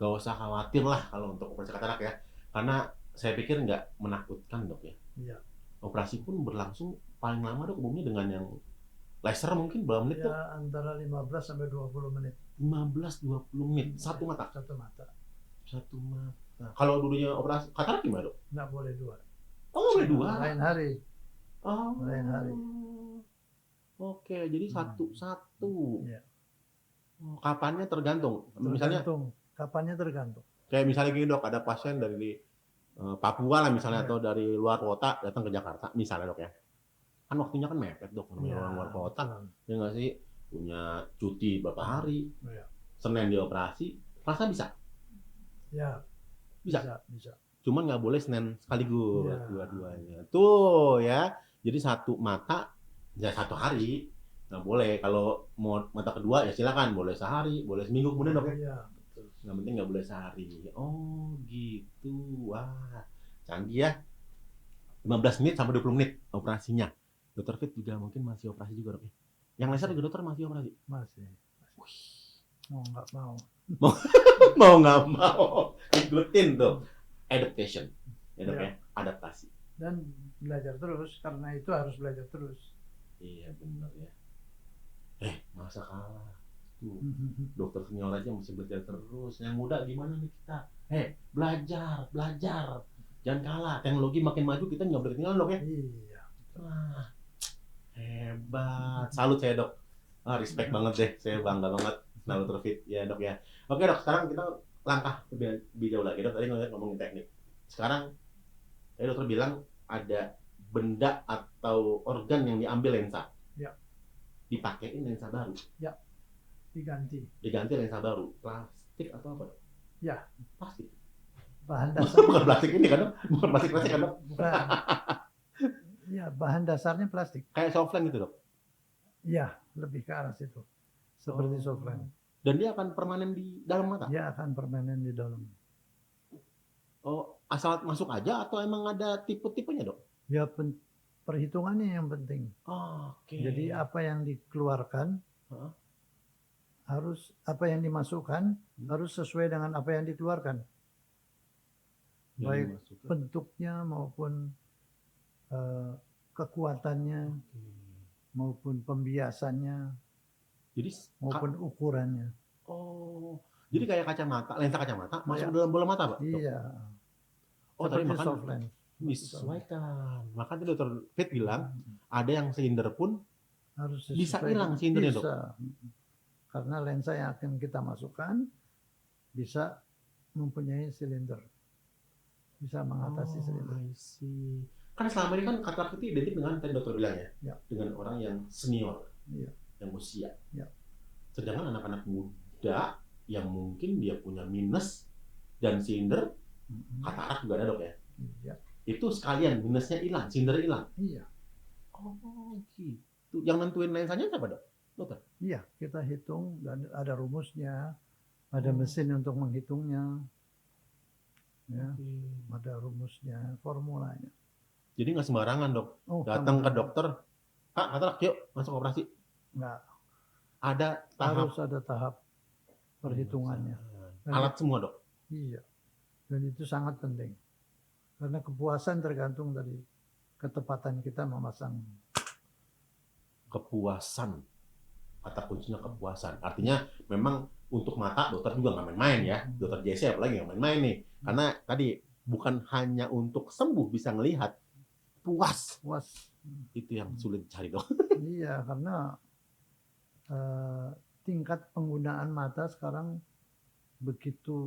gak usah khawatir lah kalau untuk operasi katarak ya, karena saya pikir nggak menakutkan dok ya. Iya. Operasi pun berlangsung paling lama dok umumnya dengan yang laser mungkin berapa menit tuh? Ya antara 15 sampai 20 menit. 15-20 menit satu mata. Satu mata. Satu mata. Kalau dulunya operasi katarak gimana dok? Nggak boleh dua. Oh nggak boleh dua. Lain hari. Oh. Lain hari. Oke, jadi satu-satu. Iya. Oh, kapannya tergantung. Misalnya Kapannya tergantung. kayak misalnya gini dok, ada pasien dari Papua lah misalnya, Iya. atau dari luar kota datang ke Jakarta misalnya dok ya, kan waktunya kan mepet dok, namanya Iya, orang luar kota betul. ya nggak sih, punya cuti berapa hari, Iya. Senin dioperasi, Selasa bisa, Ya. bisa, Bisa. cuman nggak boleh Senin sekaligus Iya. dua-duanya tuh ya. Jadi satu mata ya satu hari nggak boleh, kalau mau mata kedua ya silakan, boleh sehari, boleh seminggu kemudian dok ya. Iya, betul. Yang penting nggak boleh sehari. Oh gitu. Wah, canggih ya. 15 menit sampai 20 menit operasinya. Dokter Fit juga mungkin masih operasi juga dok ya. Yang laser juga dokter masih operasi. Masih. Mau nggak mau. Mau nggak mau. Ikutin tuh. Adaptation. Ya dok ya. Adaptasi. Dan belajar terus, karena itu harus belajar terus. Iya benar ya. Masa kalah. Tuh, dokter senior aja mesti belajar terus. Yang muda gimana nih kita? Belajar. Jangan kalah. Teknologi makin maju, kita nggak boleh ketinggalan dok ya. Iya. Wah, hebat. Salut saya dok. Respect banget deh. Saya bangga banget sama dokter Fit ya dok ya. Oke dok, sekarang kita langkah lebih jauh lagi dok. Tadi ngomongin teknik. Sekarang tadi dokter bilang ada benda atau organ yang diambil lensa. Ya. Dipakein lensa baru. Diganti lensa baru. Plastik atau apa dok? Ya. Plastik. Bahan dasarnya Bukan plastik ini kan dok? Bukan plastik kan dok? bukan. Ya, bahan dasarnya plastik. Kayak softland gitu dok? Ya, lebih ke arah situ. Seperti softland. Dan dia akan permanen di dalam mata? Dia akan permanen di dalam. Oh, asal masuk aja atau emang ada tipe-tipenya dok? Ya, perhitungannya yang penting. Oke. Jadi apa yang dikeluarkan harus, apa yang dimasukkan harus sesuai dengan apa yang dikeluarkan. Baik bentuknya maupun kekuatannya, maupun pembiasannya, jadi maupun ukurannya. Oh, jadi kayak kacamata, lensa kacamata masuk dalam bola mata, Pak? Iya. Oh, tadi Seperti makan softland. disesuaikan. Makanya dokter Fit bilang ada yang silinder pun Harus bisa sesuai. hilang silindernya, dok. Bisa. Karena lensa yang akan kita masukkan bisa mempunyai silinder. Bisa mengatasi silinder. I see. Karena selama ini kan katarak itu identik dengan tadi dokter bilang ya, dengan orang yang senior, yang usia. Ya. Sedangkan anak-anak muda yang mungkin dia punya minus dan silinder, katarak juga ada dok ya. Iya. Itu sekalian minusnya hilang, silinder hilang. Iya. Oh gitu. Yang nentuin lensanya siapa dok? Dokter? Iya, kita hitung dan ada rumusnya, ada mesin untuk menghitungnya. Ya, ada rumusnya, formulanya. Jadi nggak sembarangan dok. Datang ke dokter, Pak katarak yuk masuk operasi. Nggak. Ada tahap. Harus ada tahap perhitungannya. Alat semua dok. Iya. Dan itu sangat penting. Karena kepuasan tergantung dari ketepatan kita memasang. Kepuasan. Kata kuncinya kepuasan. Artinya memang untuk mata dokter juga nggak main-main ya. Dokter JC apalagi nggak main-main nih. Karena tadi bukan hanya untuk sembuh bisa ngelihat, puas. Itu yang sulit cari dok. Iya, karena tingkat penggunaan mata sekarang begitu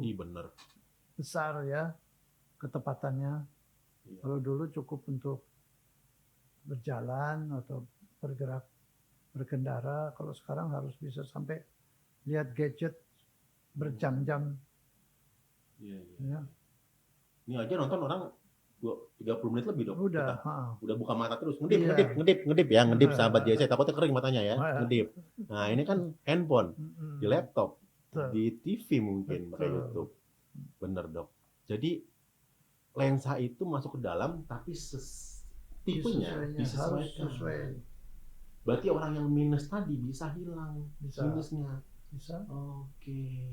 besar ya ketepatannya. Kalau dulu cukup untuk berjalan atau bergerak, berkendara, kalau sekarang harus bisa sampai lihat gadget berjam-jam. Iya. Ini aja nonton orang 30 menit lebih dok. Udah, Udah buka mata terus, ngedip Iya. ngedip sahabat JC, takutnya kering matanya ya, Iya. ngedip. Nah ini kan handphone, di laptop, Betul. di TV mungkin pakai Betul. YouTube. Bener dok. Jadi lensa itu masuk ke dalam tapi tipenya Harus disesuaikan. sesuai. Berarti orang yang minus tadi bisa hilang Bisa. minusnya. Bisa. Oke.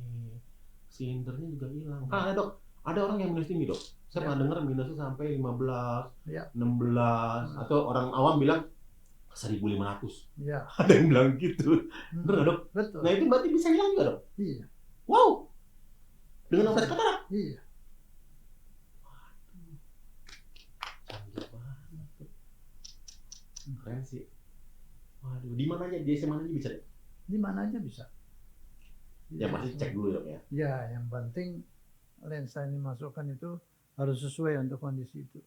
Silindernya juga hilang. Ada dok, ada orang yang minus tinggi dok. Saya pernah dengar minusnya sampai 15, Ya. 16, atau orang awam bilang 1.500. Ya. Ada yang bilang gitu. Bener nggak dok? Betul. Nah itu berarti bisa hilang juga dok? Iya. Wow. Dengan operasi katarak? Iya. Canggih banget. Keren sih. Waduh, di mana aja, di mana aja bisa deh? Di mana aja bisa. Ya pasti cek dulu dok ya. Ya, yang penting lensa ini masukkan itu harus sesuai untuk kondisi itu.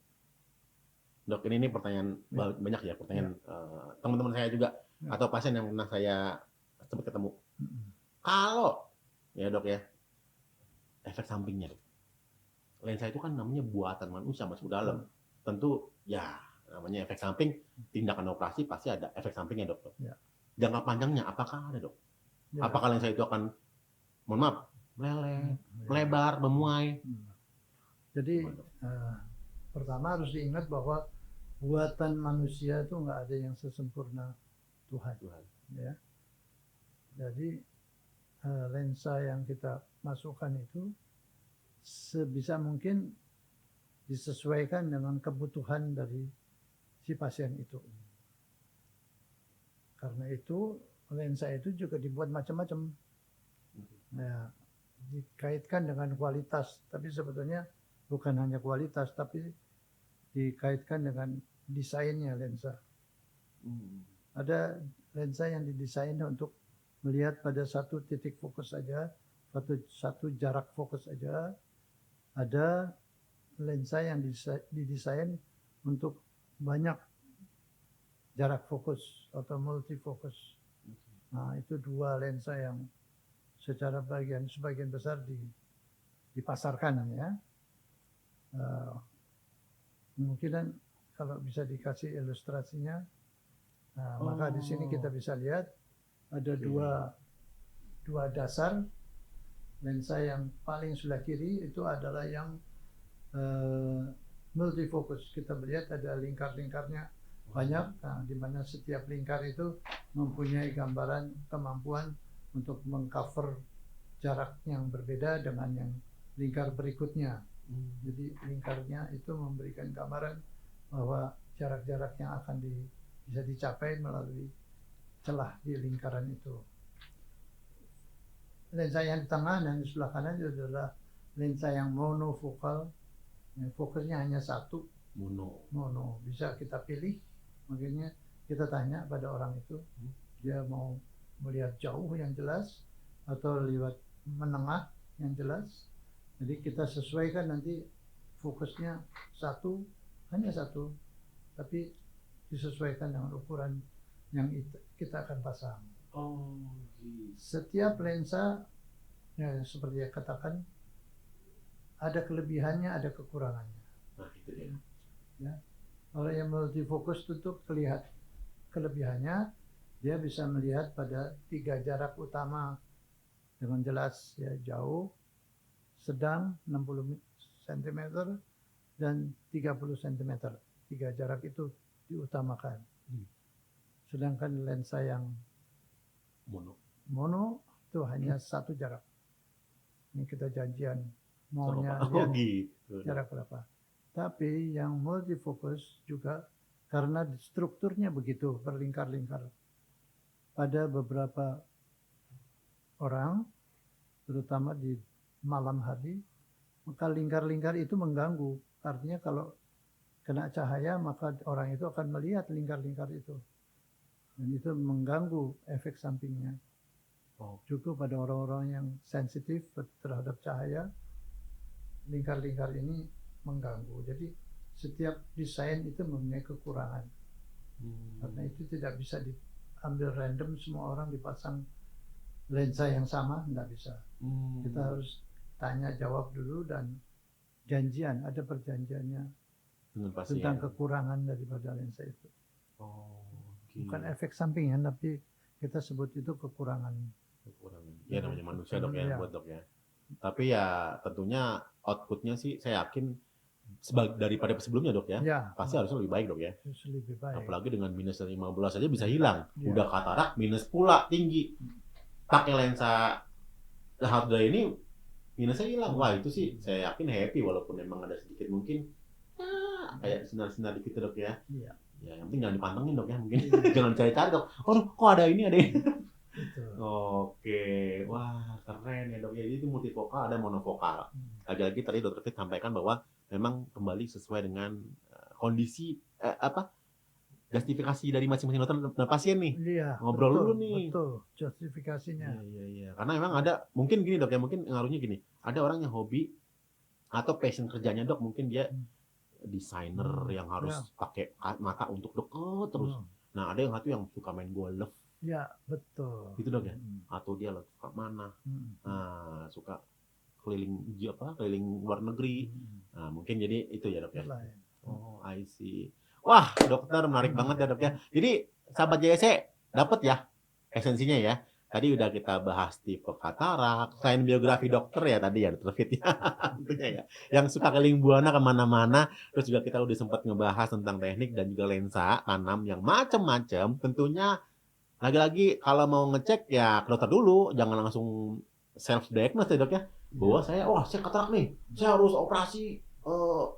Dok, ini pertanyaan banyak ya, pertanyaan teman-teman saya juga atau pasien yang pernah saya sempat ketemu. Kalau ya dok ya, efek sampingnya dok. Lensa itu kan namanya buatan manusia masuk dalam. Tentu ya namanya efek samping, tindakan operasi pasti ada efek sampingnya dok. Ya. Jangka panjangnya apakah ada dok? Ya. Apakah lensa itu akan, mohon maaf, meleleh, melebar, memuai? Jadi pertama harus diingat bahwa buatan manusia itu nggak ada yang sesempurna Tuhan. Ya. Jadi lensa yang kita masukkan itu sebisa mungkin disesuaikan dengan kebutuhan dari si pasien itu. Karena itu lensa itu juga dibuat macam-macam. Nah, dikaitkan dengan kualitas, tapi sebetulnya bukan hanya kualitas, tapi dikaitkan dengan desainnya lensa. Ada lensa yang didesain untuk melihat pada satu titik fokus saja, satu jarak fokus saja. Ada lensa yang didesain untuk banyak jarak fokus atau multifokus. Nah, itu dua lensa yang secara sebagian besar dipasarkan ya. Kemungkinan kalau bisa dikasih ilustrasinya, maka di sini kita bisa lihat ada dua dasar. Lensa yang paling sebelah kiri itu adalah yang multifokus. Kita melihat ada lingkar-lingkarnya banyak, di mana setiap lingkar itu mempunyai gambaran kemampuan untuk mengcover jarak yang berbeda dengan yang lingkar berikutnya. Jadi lingkarnya itu memberikan gambaran bahwa jarak-jarak yang akan bisa dicapai melalui celah di lingkaran itu. Lensa yang di tengah dan di sebelah kanan itu adalah lensa yang monofokal, fokusnya hanya satu. Mono. Bisa kita pilih, makanya kita tanya pada orang itu, dia mau melihat jauh yang jelas atau lewat menengah yang jelas. Jadi kita sesuaikan nanti fokusnya hanya satu, tapi disesuaikan dengan ukuran yang kita akan pasang. Setiap lensa, ya, seperti yang katakan, ada kelebihannya, ada kekurangannya. Nah, itu dia. Ya. Kalau yang multifokus tentu terlihat kelebihannya, dia bisa melihat pada 3 jarak utama dengan jelas, ya, jauh, sedang 60 cm dan 30 cm. 3 jarak itu diutamakan. Sedangkan lensa yang mono itu hanya satu jarak. Ini kita janjian maunya gitu. Jarak berapa. Tapi yang multifokus juga karena strukturnya begitu berlingkar-lingkar. Pada beberapa orang, terutama di malam hari, maka lingkar-lingkar itu mengganggu. Artinya kalau kena cahaya maka orang itu akan melihat lingkar-lingkar itu. Dan itu mengganggu efek sampingnya. Juga pada orang-orang yang sensitif terhadap cahaya, lingkar-lingkar ini mengganggu. Jadi setiap desain itu mempunyai kekurangan. Karena itu tidak bisa diambil random, semua orang dipasang lensa yang sama, tidak bisa. Kita harus tanya jawab dulu dan janjian, ada perjanjiannya dengan pasien. tentang kekurangan daripada lensa itu. Oh, oke. Bukan efek sampingan, tapi kita sebut itu kekurangan. Kekurangan. Ya namanya manusia dok ya, Iya. buat dok ya. Tapi ya tentunya outputnya sih saya yakin daripada sebelumnya dok ya. Ya, Pasti harusnya lebih baik dok ya. harus lebih baik. Apalagi dengan minus 15 aja bisa hilang. Iya. Udah katarak minus pula tinggi. Pakai lensa Hardra ini minusnya hilang. Wah itu sih saya yakin happy walaupun memang ada sedikit mungkin kayak sinar-sinar dikit dok ya. Iya. Ya yang penting jangan dipantengin dok ya mungkin. Jangan cari-cari dok. Aduh kok ada ini ada ini. Betul. Oke, wah keren ya dok ya. Jadi itu multifokal ada monofokal. Lagi-lagi tadi dokter Fit sampaikan bahwa memang kembali sesuai dengan kondisi justifikasi dari masing-masing dokter dan pasien nih. Iya. Ngobrol betul, dulu nih. Betul. Justifikasinya. Iya. Karena memang ada mungkin gini dok ya, mungkin ngaruhnya gini. Ada orang yang hobi atau passion kerjanya dok, mungkin dia desainer yang harus pakai mata untuk deket terus. Nah ada yang satu yang suka main golf. Ya betul. Gitu dok ya. Atau dia suka mana? Nah suka keliling luar negeri. Nah mungkin jadi itu ya dok ya. Oh I see. Wah dokter menarik banget ya dok ya. Jadi sahabat JSC dapat ya esensinya ya. Tadi udah kita bahas tipe katarak, selain biografi dokter ya tadi ya dokter Fit ya, tentunya ya. Yang suka keliling buana kemana-mana, terus juga kita udah sempat ngebahas tentang teknik dan juga lensa tanam yang macam-macam. Tentunya lagi-lagi kalau mau ngecek ya ke dokter dulu, jangan langsung self diagnose ya dok ya. Bahwa saya katarak nih, saya harus operasi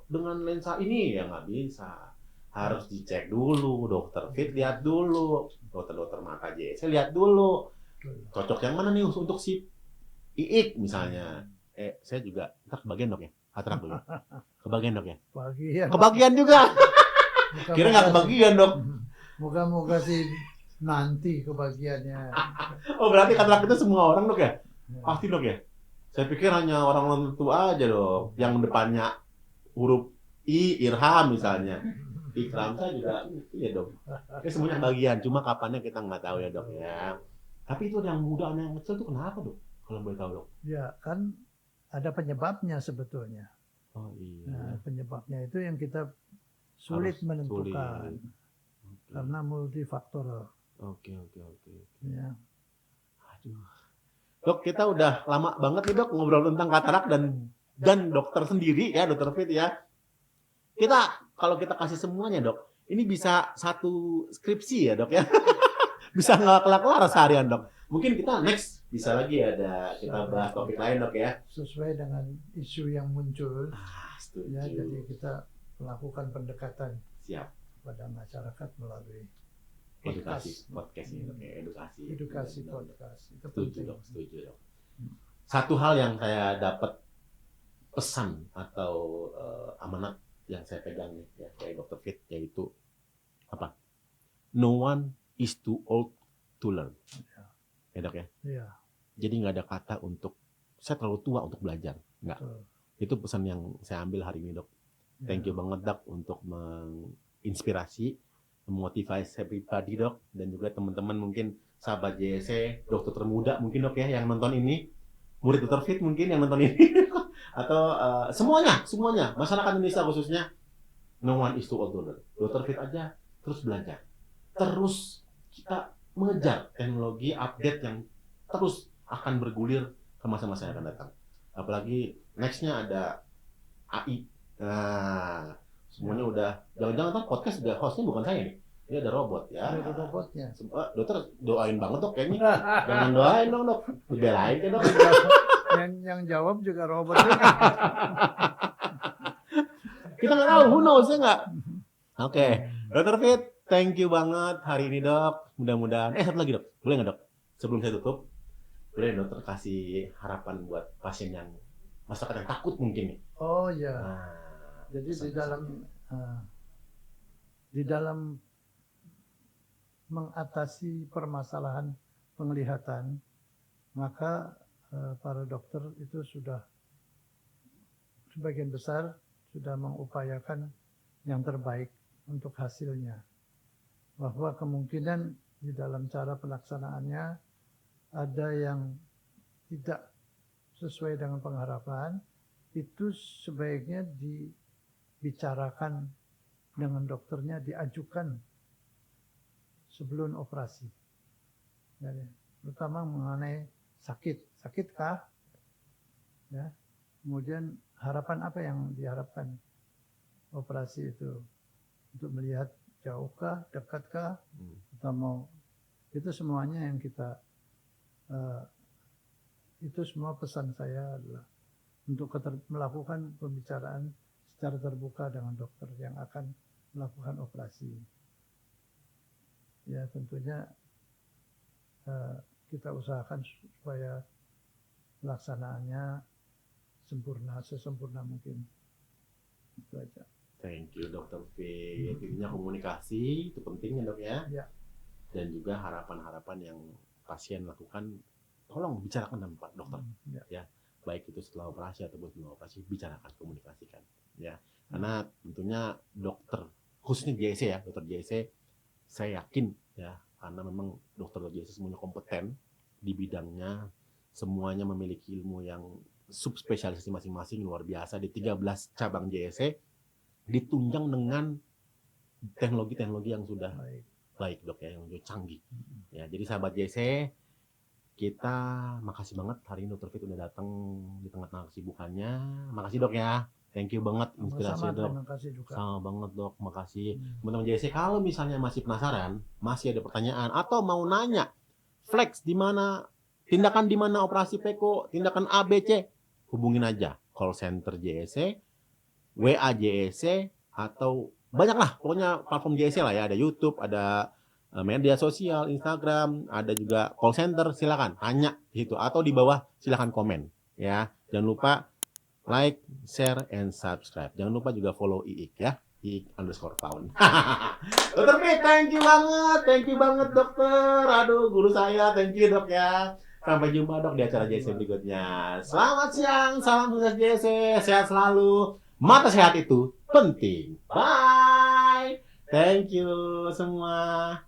dengan lensa ini ya nggak bisa. Harus dicek dulu, dokter Fit lihat dulu, dokter mata JSC lihat dulu. Cocok yang mana nih untuk si Iik misalnya. Saya juga ntar kebagian dok ya, katarak dulu. Kebagian dok ya. Kebagian juga. Kira nggak kebagian dok. Moga-moga sih nanti kebagiannya. Oh berarti katarak itu semua orang dok ya? Pasti dok ya? Saya pikir hanya orang tertentu aja dok, yang depannya huruf I, Irham misalnya. Ikram saya juga iya dok. Semuanya bagian, cuma kapannya kita nggak tahu ya dok ya. Tapi itu yang muda yang kecil itu kenapa dok? Kalau boleh tahu dok? Ya kan ada penyebabnya sebetulnya. Oh iya. Nah, penyebabnya itu yang kita sulit menentukan. Karena multifaktor. Oke. Ya. Aduh. Dok, kita udah lama banget nih dok ngobrol tentang katarak dan dokter sendiri ya, dokter Fit ya. Kalau kita kasih semuanya dok, ini bisa satu skripsi ya dok ya. Bisa nggak kelar-kelar seharian dok. Mungkin kita next bisa lagi kita bahas topik lain dok ya. Sesuai dengan isu yang muncul. Setuju. Ya, jadi kita melakukan pendekatan. Siap. Pada masyarakat melalui edukasi podcast ini dok ya. Edukasi podcast. Itu setuju dok. Satu hal yang saya dapat pesan atau amanat yang saya pegang nih ya kayak dokter Fit yaitu apa? No one is too old to learn. Ya dok ya. Iya. Jadi nggak ada kata untuk saya terlalu tua untuk belajar. Nggak. Itu pesan yang saya ambil hari ini dok. Thank you banget dok untuk menginspirasi, memotivasi pribadi dok dan juga teman-teman mungkin sahabat JSC, dokter termuda mungkin dok ya yang nonton ini, murid dokter Fit mungkin yang nonton ini atau semuanya masyarakat Indonesia khususnya. No one is too old to learn. Dokter Fit aja terus belajar. Terus kita mengejar teknologi update yang terus akan bergulir ke masa-masa yang akan datang. Apalagi nextnya ada AI. Nah, semuanya udah. Jangan-jangan podcast udah hostnya bukan saya nih. Ini ada robot ya. Ada robotnya. Dokter doain banget dok kayaknya. Jangan doain dong dok. Belain kan dok. Yang jawab juga robot juga. Kita nggak tahu, who knows ya nggak? Oke. Dokter Fit, thank you banget hari ini dok. Mudah-mudahan. Satu lagi dok, boleh nggak dok? Sebelum saya tutup, boleh dokter kasih harapan buat pasien yang masyarakat yang takut mungkin nih. Oh ya. Nah, jadi di dalam mengatasi permasalahan penglihatan, maka para dokter itu sudah sebagian besar sudah mengupayakan yang terbaik untuk hasilnya. Bahwa kemungkinan di dalam cara pelaksanaannya ada yang tidak sesuai dengan pengharapan, itu sebaiknya dibicarakan dengan dokternya diajukan sebelum operasi. Jadi, terutama mengenai sakitkah? Ya. Kemudian harapan apa yang diharapkan operasi itu? Untuk melihat jauhkah, dekatkah, atau mau itu semuanya yang kita itu semua pesan saya adalah untuk melakukan pembicaraan secara terbuka dengan dokter yang akan melakukan operasi. Ya tentunya kita usahakan supaya pelaksanaannya sesempurna mungkin. Itu aja. Thank you Dokter V. Intinya komunikasi itu penting ya dok ya. Ya. Dan juga harapan-harapan yang pasien lakukan, tolong bicarakan dengan Pak Dokter. Ya. Baik itu setelah operasi ataupun sebelum operasi, bicarakan, komunikasikan. Ya. Karena tentunya dokter, khususnya JC ya, dokter JC, saya yakin ya, karena memang dokter JC semuanya kompeten di bidangnya, semuanya memiliki ilmu yang subspesialisasi masing-masing luar biasa di 13 cabang JC, ditunjang dengan teknologi-teknologi yang sudah baik dok ya, yang sudah canggih. Ya, jadi sahabat JC, kita makasih banget hari ini Dr. Fit udah datang di tengah-tengah kesibukannya. Makasih dok ya, thank you banget inspirasi dok. Terima kasih juga. Sama banget dok, makasih. Teman-teman JC, kalau misalnya masih penasaran, masih ada pertanyaan atau mau nanya, flex di mana, tindakan di mana operasi PECO, tindakan ABC, hubungin aja call center JC, WA JC, atau banyak lah, pokoknya platform JC lah ya, ada YouTube, ada media sosial, Instagram, ada juga call center, silakan tanya di situ atau di bawah silakan komen ya. Jangan lupa like, share, and subscribe. Jangan lupa juga follow Iik ya, Iik_Town. Dokter Fit, thank you banget dokter. Aduh, guru saya, thank you dok ya. Sampai jumpa dok di acara JC berikutnya. Selamat siang, salam sukses JC, sehat selalu. Mata sehat itu penting. Bye. Thank you semua.